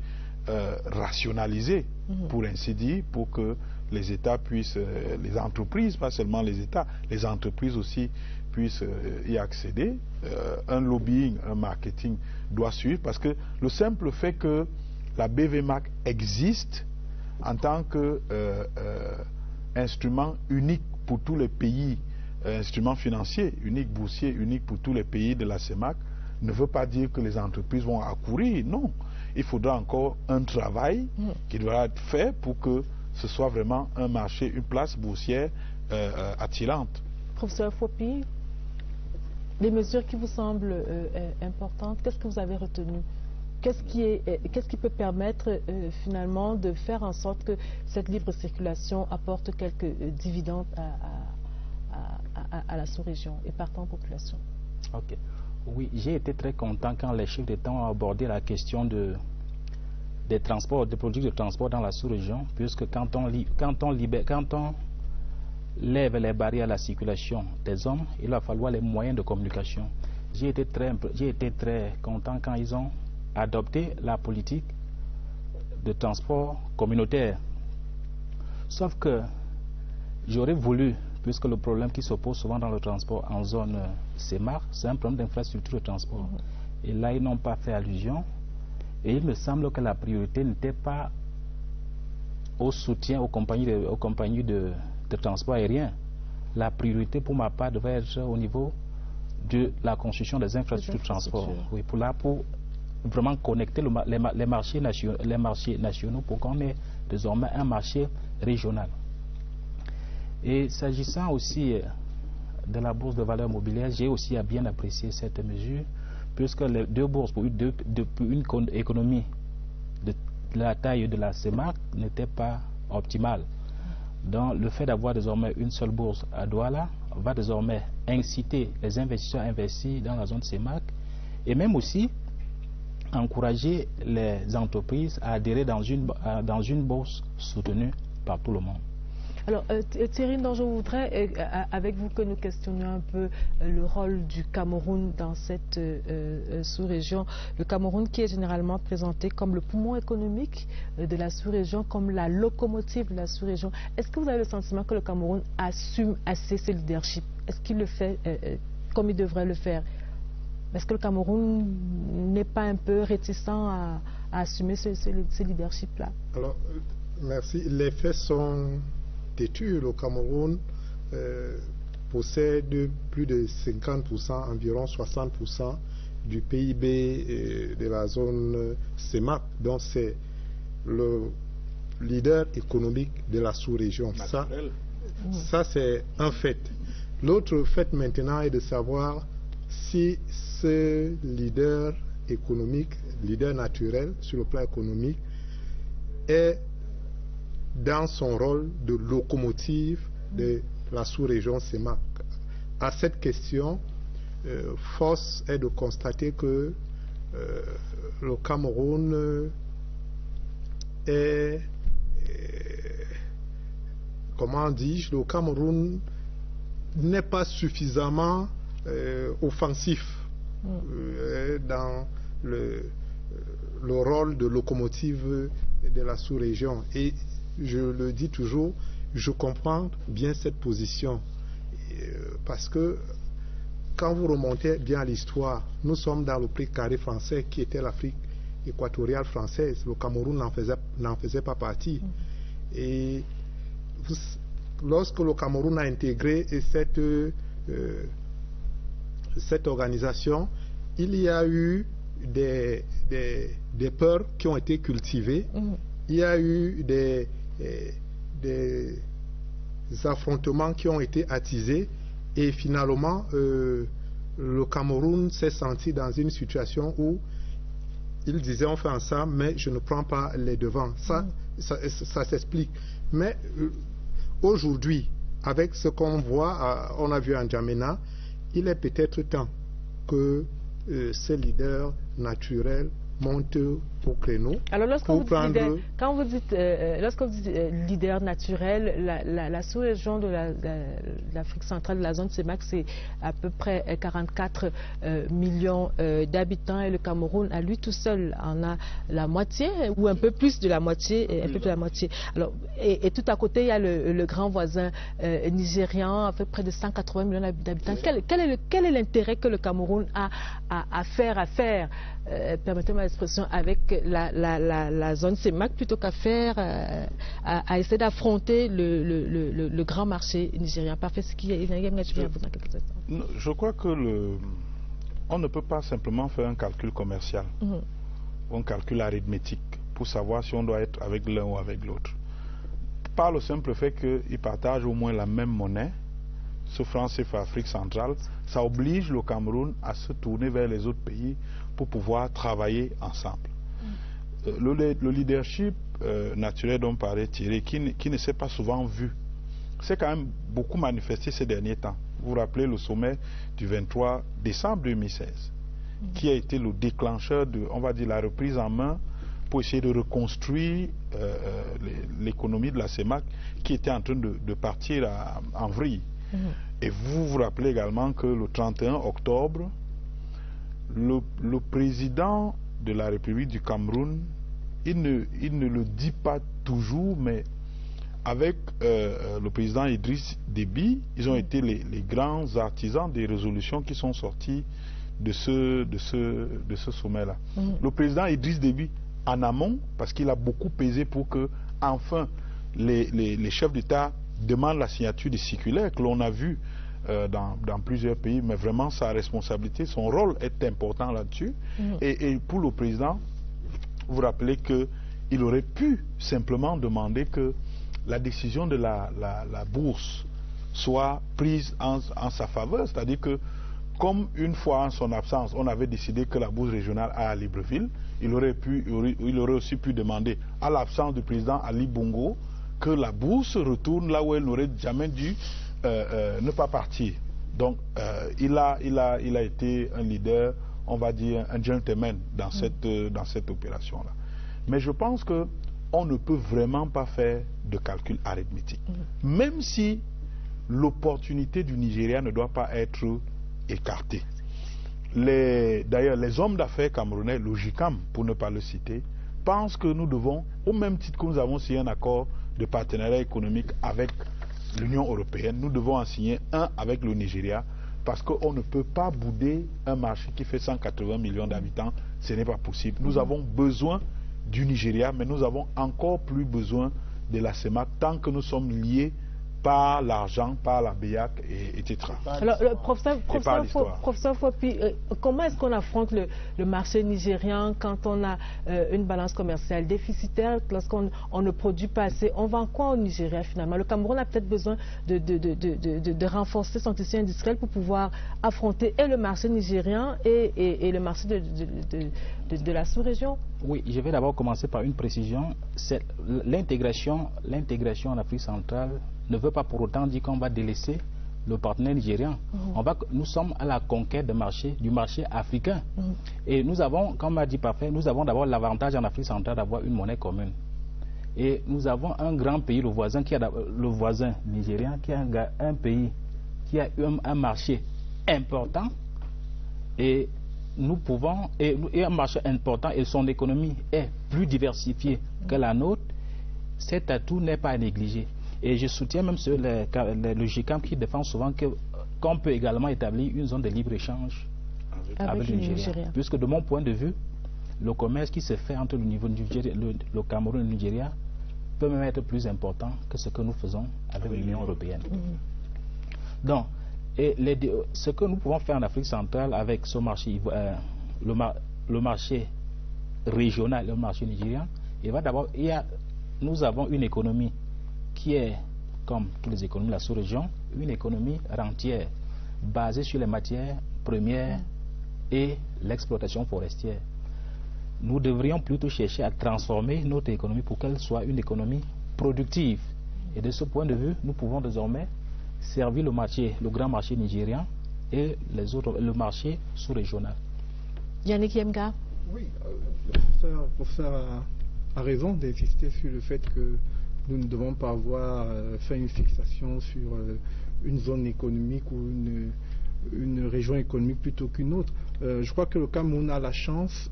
rationalisé, pour ainsi dire, pour que les États puissent, les entreprises, pas seulement les États, les entreprises aussi puissent y accéder. Un lobbying, un marketing doit suivre parce que le simple fait que la BVMAC existe en tant qu'instrument unique pour tous les pays, instrument financier unique, boursier unique pour tous les pays de la CEMAC, ne veut pas dire que les entreprises vont accourir. Non, il faudra encore un travail qui devra être fait pour que ce soit vraiment un marché, une place boursière attirante. Professeur Fopi, les mesures qui vous semblent importantes, qu'est-ce que vous avez retenu? Qu'est-ce qui peut permettre finalement de faire en sorte que cette libre circulation apporte quelques dividendes à la sous-région et partant population? Ok. Oui, j'ai été très content quand les chefs d'État ont abordé la question des transports, des produits de transport dans la sous-région, puisque quand on lève les barrières à la circulation des hommes, il va falloir les moyens de communication. J'ai été très content quand ils ont adopté la politique de transport communautaire. Sauf que j'aurais voulu, puisque le problème qui s'oppose souvent dans le transport en zone CEMAC, c'est un problème d'infrastructure de transport. Et là, ils n'ont pas fait allusion. Et il me semble que la priorité n'était pas au soutien aux compagnies de transport aérien. La priorité, pour ma part, devait être au niveau de la construction des infrastructures de transport. Oui, pour vraiment connecter les marchés nationaux pour qu'on ait désormais un marché régional. Et s'agissant aussi de la bourse de valeurs mobilières, j'ai aussi bien apprécié cette mesure puisque les deux bourses pour une économie de la taille de la CEMAC n'était pas optimale. Donc le fait d'avoir désormais une seule bourse à Douala va désormais inciter les investisseurs à investir dans la zone CEMAC et même aussi encourager les entreprises à adhérer dans une bourse soutenue par tout le monde. Alors Thierry, je voudrais avec vous que nous questionnions un peu le rôle du Cameroun dans cette sous-région. Le Cameroun qui est généralement présenté comme le poumon économique de la sous-région, comme la locomotive de la sous-région. Est-ce que vous avez le sentiment que le Cameroun assume assez ce leadership? Est-ce qu'il le fait comme il devrait le faire? Est-ce que le Cameroun n'est pas un peu réticent à assumer ce leadership-là? Alors, merci. Les faits sont têtus. Le Cameroun possède plus de 50%, environ 60% du PIB de la zone CEMAC. Donc, c'est le leader économique de la sous-région. Ça c'est un fait. L'autre fait maintenant est de savoir si ce leader économique, leader naturel sur le plan économique, est dans son rôle de locomotive de la sous-région CEMAC. À cette question, force est de constater que le Cameroun est, comment dis-je, le Cameroun n'est pas suffisamment offensif dans le rôle de locomotive de la sous-région. Et je le dis toujours, je comprends bien cette position parce que quand vous remontez bien à l'histoire, nous sommes dans le précaré français qui était l'Afrique équatoriale française. Le Cameroun n'en faisait pas partie. Et lorsque le Cameroun a intégré cette organisation, il y a eu des peurs qui ont été cultivées. Il y a eu des affrontements qui ont été attisés et finalement le Cameroun s'est senti dans une situation où il disait on fait ensemble mais je ne prends pas les devants. Ça s'explique. Mais aujourd'hui, avec ce qu'on voit, on a vu en N'Djamena, il est peut-être temps que ce leader naturel monte au créneau. Alors lorsque vous dites leader naturel, la sous-région de l'Afrique centrale, de la zone CEMAC, c'est à peu près 44 millions d'habitants et le Cameroun à lui tout seul en a la moitié ou un peu plus de la moitié, Alors, et tout à côté il y a le grand voisin nigérian à peu près de 180 millions d'habitants. Quel est l'intérêt que le Cameroun a à faire permettez-moi l'expression, avec la zone CEMAC plutôt qu'à à essayer d'affronter le grand marché nigérien? Parfait, ce qui est je crois que on ne peut pas simplement faire un calcul commercial ou un calcul arithmétique pour savoir si on doit être avec l'un ou avec l'autre. Par le simple fait qu'ils partagent au moins la même monnaie, ce franc CFA Afrique centrale, ça oblige le Cameroun à se tourner vers les autres pays pour pouvoir travailler ensemble. Le leadership naturel dont parlait Thierry, qui ne s'est pas souvent vu, s'est quand même beaucoup manifesté ces derniers temps. Vous vous rappelez le sommet du 23 décembre 2016, qui a été le déclencheur de, on va dire, la reprise en main pour essayer de reconstruire l'économie de la CEMAC qui était en train de partir en vrille. Et vous vous rappelez également que le 31 octobre, le président de la République du Cameroun, il ne le dit pas toujours, mais avec le président Idriss Déby, ils ont été les grands artisans des résolutions qui sont sorties de ce sommet-là. Le président Idriss Déby, en amont, parce qu'il a beaucoup pesé pour que, enfin, les chefs d'État demandent la signature des circulaires que l'on a vu dans plusieurs pays, mais vraiment sa responsabilité, son rôle est important là-dessus. Et pour le président, vous vous rappelez qu'il aurait pu simplement demander que la décision de la bourse soit prise en sa faveur, c'est-à-dire que comme une fois en son absence, on avait décidé que la bourse régionale aille à Libreville, il aurait aussi pu demander à l'absence du président Ali Bongo que la bourse retourne là où elle n'aurait jamais dû ne pas partir. Donc il a été un leader, on va dire un gentleman dans cette opération-là. Mais je pense qu'on ne peut vraiment pas faire de calcul arithmétique. Même si l'opportunité du Nigeria ne doit pas être écartée. D'ailleurs, les hommes d'affaires camerounais, le JICAM pour ne pas le citer, pensent que nous devons, au même titre que nous avons signé un accord de partenariat économique avec l'Union européenne, nous devons en signer un avec le Nigeria, parce qu'on ne peut pas bouder un marché qui fait 180 millions d'habitants, ce n'est pas possible. Nous avons besoin du Nigeria, mais nous avons encore plus besoin de la CEMAC tant que nous sommes liés par l'argent, par la BIAC, etc. Alors, professeur Fopi, comment est-ce qu'on affronte le marché nigérien quand on a une balance commerciale déficitaire, lorsqu'on ne produit pas assez? On vend quoi au Nigeria finalement? Le Cameroun a peut-être besoin de renforcer son tissu industriel pour pouvoir affronter et le marché nigérien et le marché de la sous-région. Oui, je vais d'abord commencer par une précision. L'intégration en Afrique centrale ne veut pas pour autant dire qu'on va délaisser le partenaire nigérien. Nous sommes à la conquête du marché africain. Et nous avons, comme a dit Parfait, nous avons d'abord l'avantage en Afrique centrale d'avoir une monnaie commune. Et nous avons un grand pays, le voisin nigérien, qui est un pays qui a un marché important. Et nous pouvons, et un marché important, et son économie est plus diversifiée que la nôtre. Cet atout n'est pas à négliger. Et je soutiens même le GICAM qui défend souvent qu'on peut également établir une zone de libre-échange avec le Nigeria. Puisque de mon point de vue, le commerce qui se fait entre le Cameroun et le Nigeria peut même être plus important que ce que nous faisons avec l'Union européenne. Donc, ce que nous pouvons faire en Afrique centrale avec ce marché, le marché régional et le marché nigérien, nous avons une économie qui est, comme toutes les économies de la sous-région, une économie rentière, basée sur les matières premières et l'exploitation forestière. Nous devrions plutôt chercher à transformer notre économie pour qu'elle soit une économie productive. Et de ce point de vue, nous pouvons désormais servir le grand marché nigérien et le marché sous-régional. Yannick Yemga. Oui, le professeur a raison d'insister sur le fait que nous ne devons pas avoir fait une fixation sur une zone économique ou une région économique plutôt qu'une autre. Je crois que le Cameroun a la chance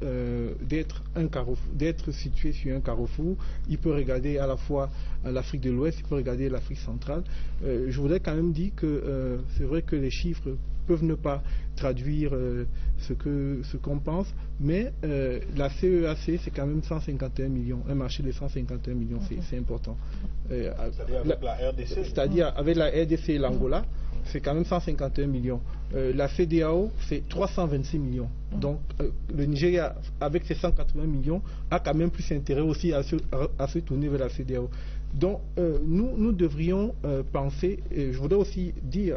d'être situé sur un carrefour. Il peut regarder à la fois l'Afrique de l'Ouest, il peut regarder l'Afrique centrale. Je voudrais quand même dire que c'est vrai que les chiffres peuvent ne pas traduire ce qu'on pense, mais la CEAC, c'est quand même 151 millions, un marché de 151 millions, c'est important. C'est-à-dire avec la RDC. C'est-à-dire avec la RDC et l'Angola, c'est quand même 151 millions. La CEDEAO, c'est 326 millions. Donc le Nigeria, avec ses 180 millions, a quand même plus intérêt aussi à se tourner vers la CEDEAO. Donc nous devrions penser, et je voudrais aussi dire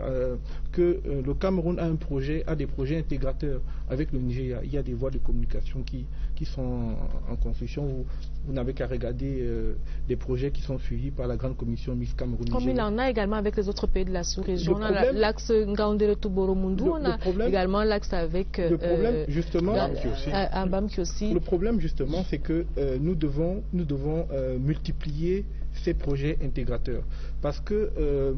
que le Cameroun a des projets intégrateurs avec le Nigeria. Il y a des voies de communication qui sont en construction. Vous n'avez qu'à regarder des projets qui sont suivis par la grande commission mixte Cameroun-Nigeria. Comme il en a également avec les autres pays de la sous-région. On a l'axe Ngaoundéré-Touboro-Mundou, on a également l'axe avec Ambam-Kiossi. Le problème justement, c'est que nous devons multiplier ces projets intégrateurs, parce que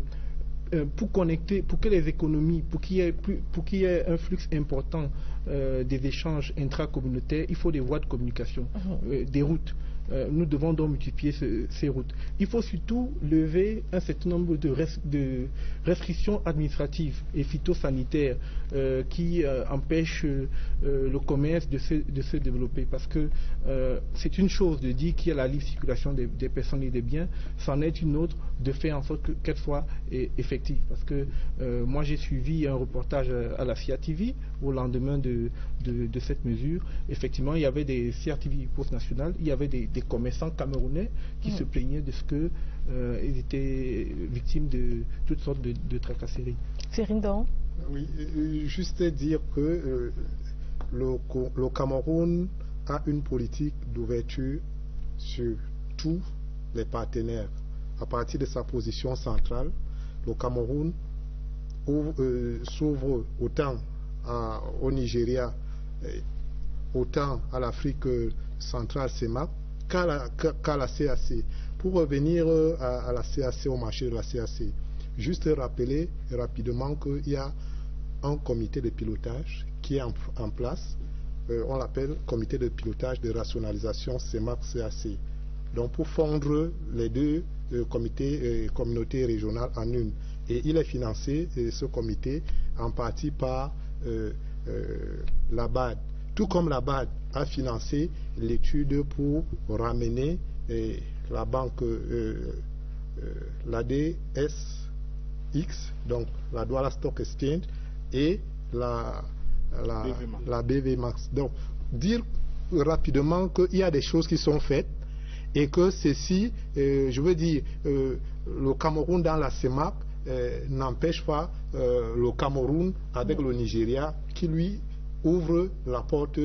pour que les économies, pour qu'il y ait un flux important des échanges intracommunautaires, il faut des voies de communication, des routes. Nous devons donc multiplier ces routes. Il faut surtout lever un certain nombre de restrictions administratives et phytosanitaires qui empêchent le commerce de se développer. Parce que c'est une chose de dire qu'il y a la libre circulation des personnes et des biens, c'en est une autre de faire en sorte qu'elle soit effective. Parce que moi j'ai suivi un reportage à la CIATV au lendemain de cette mesure. Effectivement, il y avait des CIATV post nationales, il y avait des des commerçants camerounais qui se plaignaient de ce qu'ils étaient victimes de toutes sortes de tracasseries. Férindon. Oui, juste dire que le Cameroun a une politique d'ouverture sur tous les partenaires. À partir de sa position centrale, le Cameroun s'ouvre autant au Nigeria, autant à l'Afrique centrale CEMAC qu'à la CAC. Pour revenir à la CAC, au marché de la CAC, juste rappeler rapidement qu'il y a un comité de pilotage qui est en place. On l'appelle comité de pilotage de rationalisation CEMAC-CAC. Donc pour fondre les deux communautés régionales en une. Et il est financé, ce comité, en partie par la BAD. Tout comme la BAD a financé l'étude pour ramener la banque, l'ADSX, donc la Douala Stock Exchange, et la BVMAX. Donc, dire rapidement qu'il y a des choses qui sont faites et que ceci, je veux dire, le Cameroun dans la CEMAC n'empêche pas le Cameroun avec le Nigeria qui lui ouvre la porte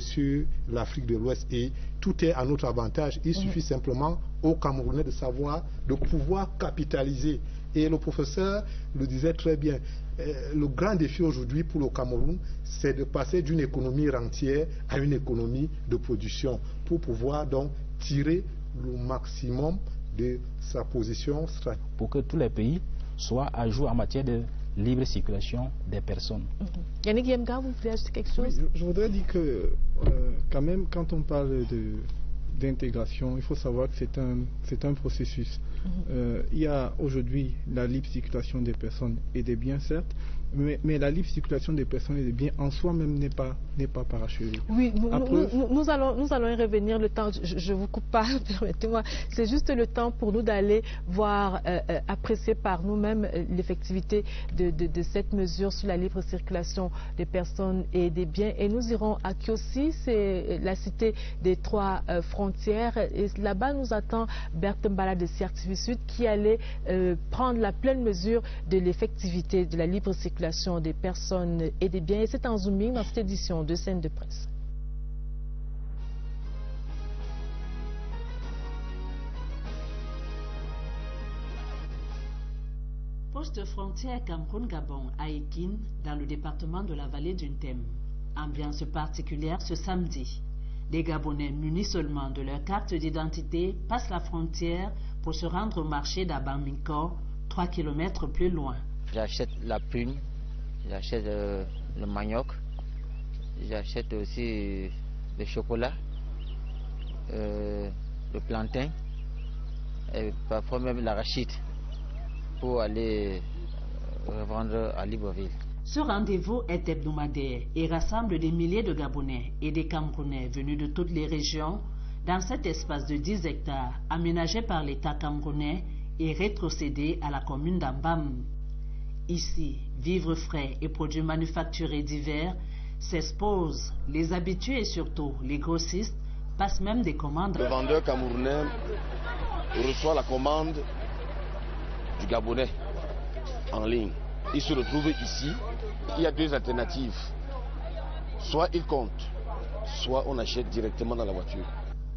sur l'Afrique de l'Ouest, et tout est à notre avantage. Il suffit simplement aux Camerounais de pouvoir capitaliser. Et le professeur le disait très bien, le grand défi aujourd'hui pour le Cameroun, c'est de passer d'une économie rentière à une économie de production pour pouvoir donc tirer le maximum de sa position stratégique. Pour que tous les pays soient à jour en matière de libre circulation des personnes. Yannick Yemga, vous voulez ajouter quelque chose? Oui, je voudrais dire que quand même, quand on parle d'intégration, il faut savoir que c'est un processus. Il y a aujourd'hui la libre circulation des personnes et des biens, certes, mais la libre circulation des personnes et des biens en soi-même n'est pas parachevée. Oui, nous allons y revenir. Le temps, je vous coupe pas, permettez-moi. C'est juste le temps pour nous d'aller voir, apprécier par nous-mêmes l'effectivité de cette mesure sur la libre circulation des personnes et des biens. Et nous irons à Kiossi, c'est la cité des trois frontières. Et là-bas, nous attend Berthe Mbala de CRTV Sud qui allait prendre la pleine mesure de l'effectivité de la libre circulation des personnes et des biens. Et c'est en zooming dans cette édition de Scène de presse. Poste frontière Cameroun-Gabon à Ekin, dans le département de la vallée du Ntem. Ambiance particulière ce samedi. Les Gabonais munis seulement de leur carte d'identité passent la frontière pour se rendre au marché d'Abamiko, 3 km plus loin. J'achète la prune, j'achète le manioc, j'achète aussi le chocolat, le plantain et parfois même l'arachide pour aller revendre à Libreville. Ce rendez-vous est hebdomadaire et rassemble des milliers de Gabonais et des Camerounais venus de toutes les régions dans cet espace de 10 hectares aménagé par l'État camerounais et rétrocédé à la commune d'Ambam. Ici, vivres frais et produits manufacturés divers s'exposent. Les habitués et surtout les grossistes passent même des commandes. Le vendeur camerounais reçoit la commande du Gabonais en ligne. Il se retrouve ici. Il y a deux alternatives. Soit il compte, soit on achète directement dans la voiture.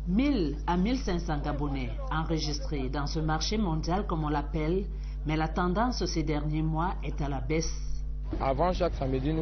1000 à 1500 Gabonais enregistrés dans ce marché mondial comme on l'appelle, mais la tendance ces derniers mois est à la baisse. Avant, chaque samedi,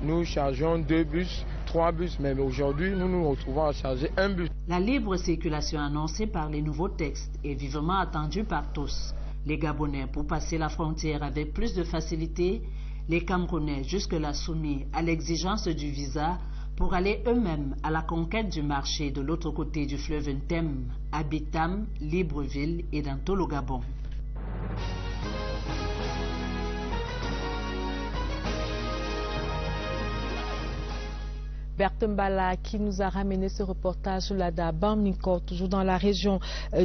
nous chargeons 2 bus, 3 bus, mais aujourd'hui, nous nous retrouvons à charger 1 bus. La libre circulation annoncée par les nouveaux textes est vivement attendue par tous. Les Gabonais pour passer la frontière avec plus de facilité, les Camerounais jusque-là soumis à l'exigence du visa pour aller eux-mêmes à la conquête du marché de l'autre côté du fleuve Ntem, à Bitam, Libreville et dans tout le Gabon. Berthe Mbala qui nous a ramené ce reportage sur la Bamingor, toujours dans la région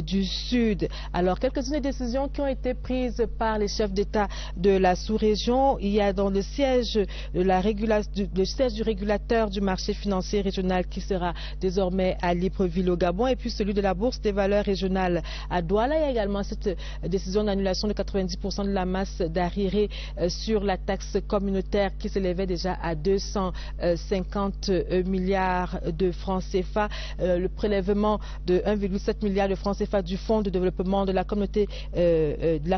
du Sud. Alors, quelques-unes des décisions qui ont été prises par les chefs d'État de la sous-région. Il y a dans le siège du régulateur du marché financier régional qui sera désormais à Libreville au Gabon, et puis celui de la bourse des valeurs régionales à Douala. Il y a également cette décision d'annulation de 90% de la masse d'arriérés sur la taxe communautaire qui s'élevait déjà à 250 milliards de francs CFA. Le prélèvement de 1,7 milliard de francs CFA du Fonds de développement de la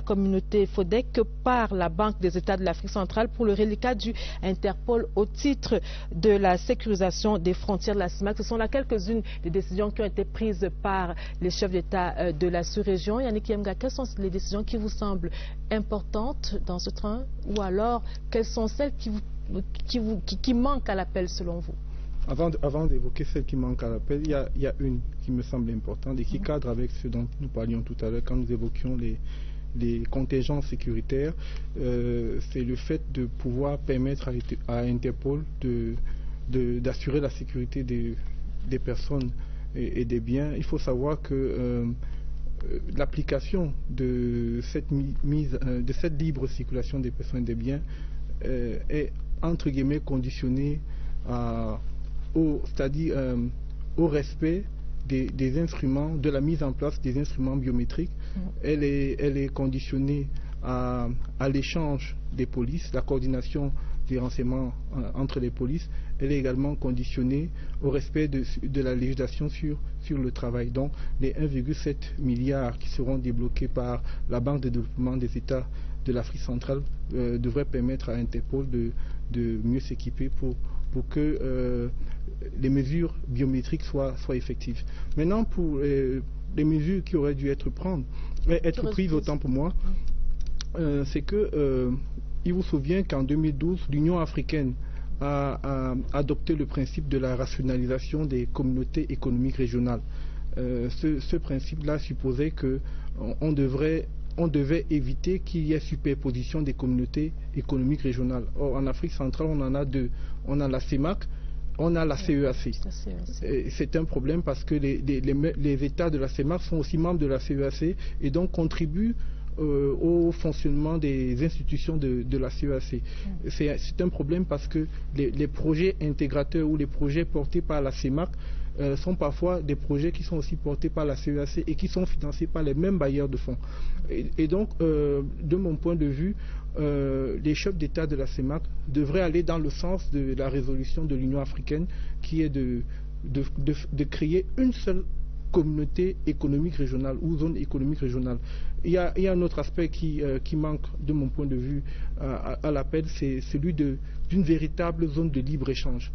communauté FODEC par la Banque des États de l'Afrique centrale pour le reliquat du Interpol au titre de la sécurisation des frontières de la CIMAC. Ce sont là quelques-unes des décisions qui ont été prises par les chefs d'État de la sous-région. Yannick Yemga, quelles sont les décisions qui vous semblent importantes dans ce train, ou alors quelles sont celles qui manquent à l'appel selon vous? Avant d'évoquer celle qui manque à l'appel, il y a une qui me semble importante et qui cadre avec ce dont nous parlions tout à l'heure quand nous évoquions les contingents sécuritaires. C'est le fait de pouvoir permettre à Interpol d'assurer la sécurité des personnes et des biens. Il faut savoir que l'application de cette libre circulation des personnes et des biens est entre guillemets conditionnée c'est-à-dire au respect des instruments, de la mise en place des instruments biométriques. Elle est conditionnée à l'échange des polices, la coordination des renseignements entre les polices. Elle est également conditionnée au respect de la législation sur le travail. Donc les 1,7 milliards qui seront débloqués par la Banque de développement des États de l'Afrique centrale devraient permettre à Interpol de mieux s'équiper pour que les mesures biométriques soient effectives. Maintenant, pour les mesures qui auraient dû être prises, autant pour moi, c'est que il vous souvient qu'en 2012, l'Union africaine a adopté le principe de la rationalisation des communautés économiques régionales. Ce principe-là supposait qu'on devait éviter qu'il y ait superposition des communautés économiques régionales. Or, en Afrique centrale, on en a deux. On a la CEMAC, on a la CEAC. C'est un problème parce que les États de la CEMAC sont aussi membres de la CEAC et donc contribuent au fonctionnement des institutions de la CEAC. C'est un problème parce que les projets intégrateurs ou les projets portés par la CEMAC sont parfois des projets qui sont aussi portés par la CEAC et qui sont financés par les mêmes bailleurs de fonds. Et donc, de mon point de vue, les chefs d'État de la CEMAC devraient aller dans le sens de la résolution de l'Union africaine qui est de créer une seule communauté économique régionale ou zone économique régionale. Il y a un autre aspect qui manque de mon point de vue à l'appel, c'est celui d'une véritable zone de libre-échange.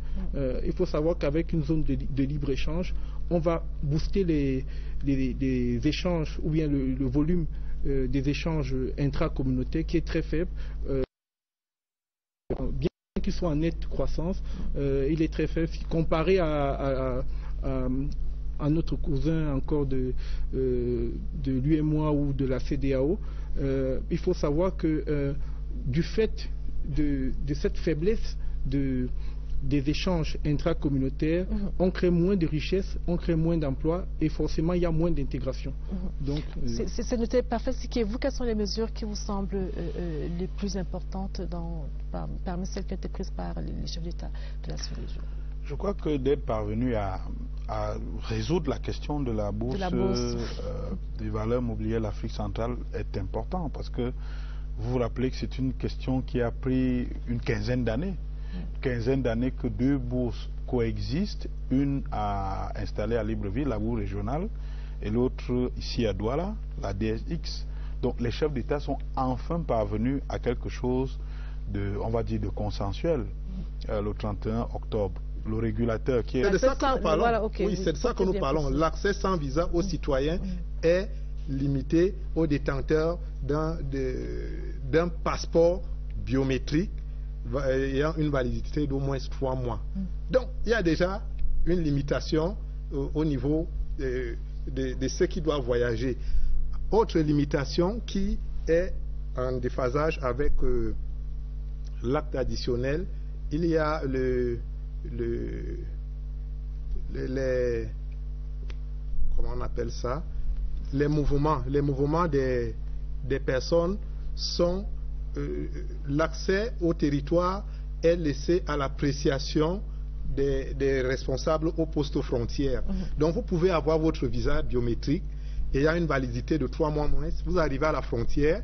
Il faut savoir qu'avec une zone de libre-échange, on va booster les échanges ou bien le volume des échanges intracommunautaires qui est très faible. Bien qu'il soit en nette croissance, il est très faible comparé à notre cousin encore de l'UEMOA ou de la CEDEAO. Il faut savoir que du fait de cette faiblesse des échanges intracommunautaires, on crée moins de richesses, on crée moins d'emplois et forcément il y a moins d'intégration. Donc c'est noté. Parfait. Vous, quelles sont les mesures qui vous semblent les plus importantes parmi celles qui ont été prises par les chefs d'État de la sous-région? Je crois que d'être parvenu à résoudre la question de la bourse, des valeurs mobilières de l'Afrique centrale est important parce que vous vous rappelez que c'est une question qui a pris une quinzaine d'années. Une quinzaine d'années que deux bourses coexistent, une installée à Libreville, la bourse régionale, et l'autre ici à Douala, la DSX. Donc les chefs d'État sont enfin parvenus à quelque chose on va dire, de consensuel le 31 octobre. Le régulateur qui est... C'est de ça que nous parlons. Voilà, oui, c'est de ça que nous parlons. L'accès sans visa aux citoyens est limité aux détenteurs d'un passeport biométrique ayant une validité d'au moins 3 mois. Donc, il y a déjà une limitation au niveau de ceux qui doivent voyager. Autre limitation qui est en déphasage avec l'acte additionnel, il y a comment on appelle ça, les mouvements des personnes sont, l'accès au territoire est laissé à l'appréciation des responsables au poste aux frontières. Donc vous pouvez avoir votre visa biométrique ayant une validité de 3 mois moins. Si vous arrivez à la frontière,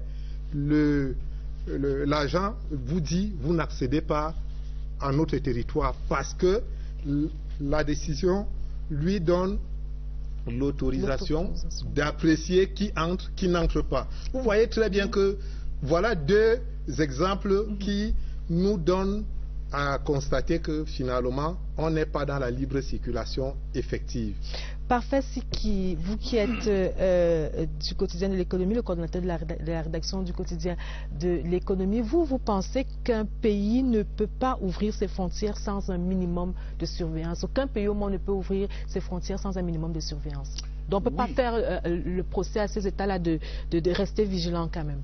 l'agent vous dit vous n'accédez pas à notre territoire parce que la décision lui donne l'autorisation d'apprécier qui entre, qui n'entre pas. Vous voyez très bien que voilà 2 exemples qui nous donnent à constater que finalement on n'est pas dans la libre circulation effective. Parfait Siki, vous qui êtes du quotidien de l'économie, le coordonnateur de la rédaction du quotidien de l'économie, vous pensez qu'un pays ne peut pas ouvrir ses frontières sans un minimum de surveillance? Aucun pays au monde ne peut ouvrir ses frontières sans un minimum de surveillance. Donc on ne peut pas faire le procès à ces États-là de rester vigilants quand même.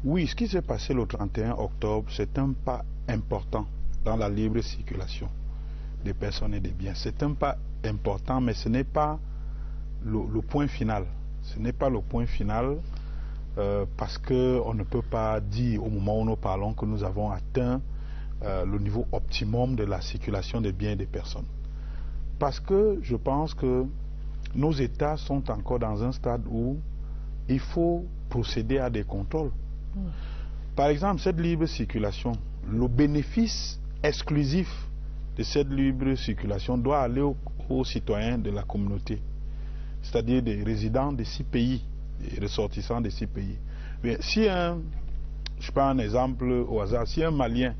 Oui, ce qui s'est passé le 31 octobre, c'est un pas important dans la libre circulation des personnes et des biens. C'est un pas important, mais ce n'est pas le point final. Ce n'est pas le point final parce qu'on ne peut pas dire au moment où nous parlons que nous avons atteint le niveau optimum de la circulation des biens et des personnes. Parce que je pense que nos États sont encore dans un stade où il faut procéder à des contrôles. Par exemple, cette libre circulation, le bénéfice exclusif de cette libre circulation doit aller aux citoyens de la communauté, c'est-à-dire des résidents de 6 pays, des ressortissants de 6 pays. Mais si je prends un exemple au hasard, si un Malien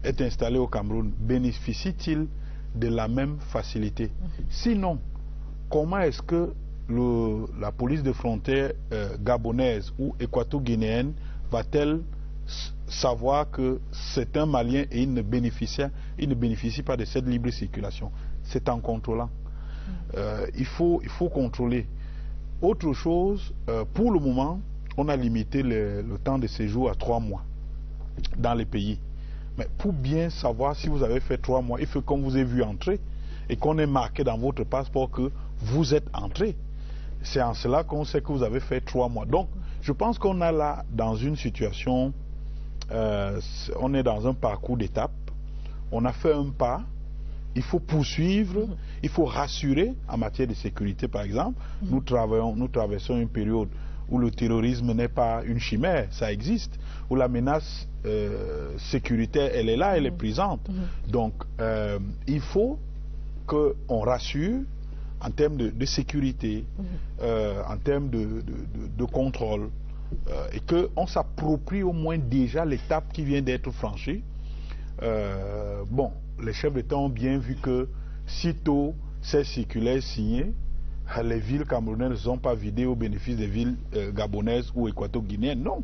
est installé au Cameroun, bénéficie-t-il de la même facilité? Sinon, comment est-ce que la police de frontière gabonaise ou équato-guinéenne va-t-elle savoir que c'est un Malien et il ne bénéficie pas de cette libre circulation? C'est en contrôlant. Il faut contrôler. Autre chose, pour le moment, on a limité le temps de séjour à 3 mois dans les pays. Mais pour bien savoir si vous avez fait 3 mois, il faut qu'on vous ait vu entrer et qu'on ait marqué dans votre passeport que vous êtes entré. C'est en cela qu'on sait que vous avez fait 3 mois. Donc, je pense qu'on est là dans une situation, on est dans un parcours d'étapes. On a fait un pas, il faut poursuivre, il faut rassurer en matière de sécurité, par exemple. Nous traversons une période où le terrorisme n'est pas une chimère, ça existe, où la menace sécuritaire, elle est là, elle est présente. Donc, il faut qu'on rassure en termes de sécurité, en termes de contrôle, et qu'on s'approprie au moins déjà l'étape qui vient d'être franchie. Bon, les chefs d'État ont bien vu que sitôt ces circulaires signés, les villes camerounaises ne sont pas vidées au bénéfice des villes gabonaises ou équato-guinéennes. Non,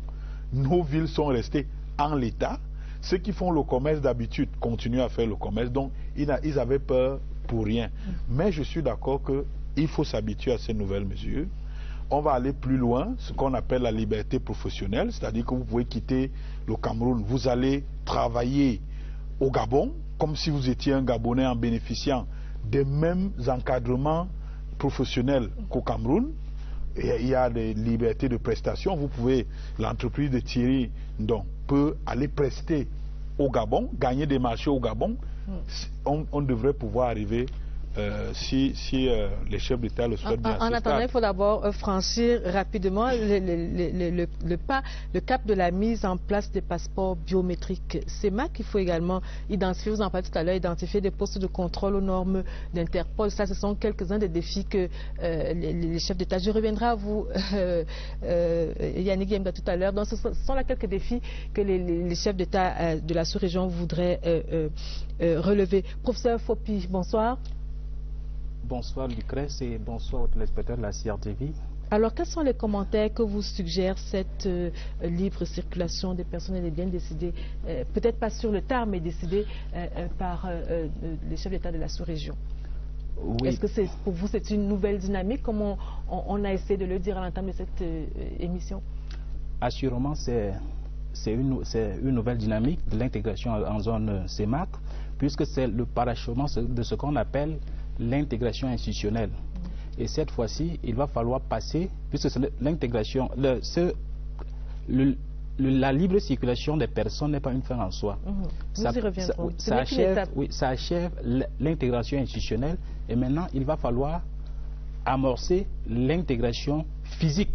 nos villes sont restées en l'état. Ceux qui font le commerce d'habitude continuent à faire le commerce, donc ils avaient peur pour rien. Mais je suis d'accord qu'il faut s'habituer à ces nouvelles mesures. On va aller plus loin, ce qu'on appelle la liberté professionnelle, c'est-à-dire que vous pouvez quitter le Cameroun, vous allez travailler au Gabon, comme si vous étiez un Gabonais en bénéficiant des mêmes encadrements professionnels qu'au Cameroun. Et il y a des libertés de prestation. Vous pouvez, l'entreprise de Thierry donc, peut aller prester au Gabon, gagner des marchés au Gabon. On devrait pouvoir arriver si les chefs d'État le souhaitent bien. En attendant, il faut d'abord franchir rapidement le cap de la mise en place des passeports biométriques. C'est là qu'il faut également identifier, vous en parlez tout à l'heure, identifier des postes de contrôle aux normes d'Interpol. Ça, ce sont quelques-uns des défis que les chefs d'État. Je reviendrai à vous, Yannick Yemba, tout à l'heure. Donc, ce sont là quelques défis que les chefs d'État de la sous-région voudraient relever. Professeur Fopi, bonsoir. Bonsoir Lucrèce et bonsoir aux téléspectateurs de la CRTV. Alors, quels sont les commentaires que vous suggère cette libre circulation des personnes et des biens décidée, peut-être pas sur le tard, mais décidée par les chefs d'État de la sous-région? Oui. Est-ce que pour vous c'est une nouvelle dynamique, comme on a essayé de le dire à l'entame de cette émission? Assurément, c'est une nouvelle dynamique de l'intégration en zone CEMAC, puisque c'est le parachèvement de ce qu'on appelle l'intégration institutionnelle. Et cette fois-ci, il va falloir passer, puisque l'intégration, la libre circulation des personnes n'est pas une fin en soi. Ça achève l'intégration institutionnelle, et maintenant il va falloir amorcer l'intégration physique.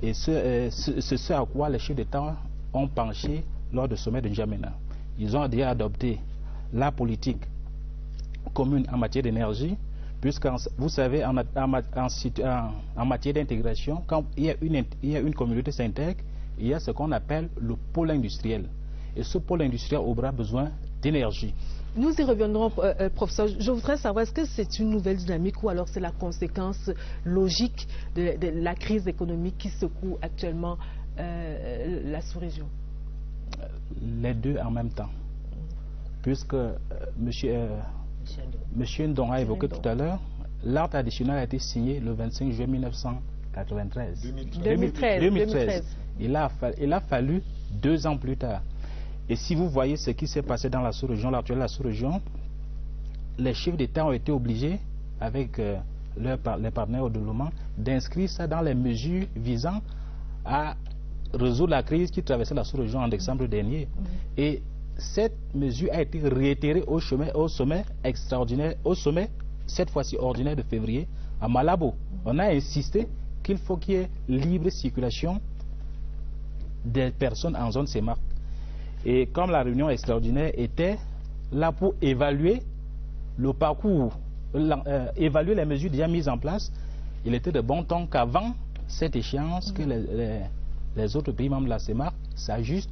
Et c'est ce à quoi les chefs d'État ont penché lors du sommet de N'Djamena. Ils ont déjà adopté la politique commune en matière d'énergie, puisque vous savez, en matière d'intégration, quand il y a une communauté s'intègre, il y a ce qu'on appelle le pôle industriel. Et ce pôle industriel aura besoin d'énergie. Nous y reviendrons, professeur. Je voudrais savoir, est-ce que c'est une nouvelle dynamique ou alors c'est la conséquence logique de la crise économique qui secoue actuellement la sous-région? Les deux en même temps. Puisque Monsieur Ndong a évoqué tout à l'heure, l'acte additionnel a été signé le 25 juillet 1993. 2013. Il a fallu 2 ans plus tard. Et si vous voyez ce qui s'est passé dans la sous-région, l'actuelle la sous-région, les chefs d'État ont été obligés, avec les partenaires au développement, d'inscrire ça dans les mesures visant à résoudre la crise qui traversait la sous-région en décembre dernier. Et cette mesure a été réitérée au sommet extraordinaire, au sommet, cette fois-ci ordinaire de février, à Malabo. On a insisté qu'il faut qu'il y ait libre circulation des personnes en zone CEMAC. Et comme la réunion extraordinaire était là pour évaluer le parcours, évaluer les mesures déjà mises en place, il était de bon ton qu'avant cette échéance, que les autres pays membres de la CEMAC s'ajustent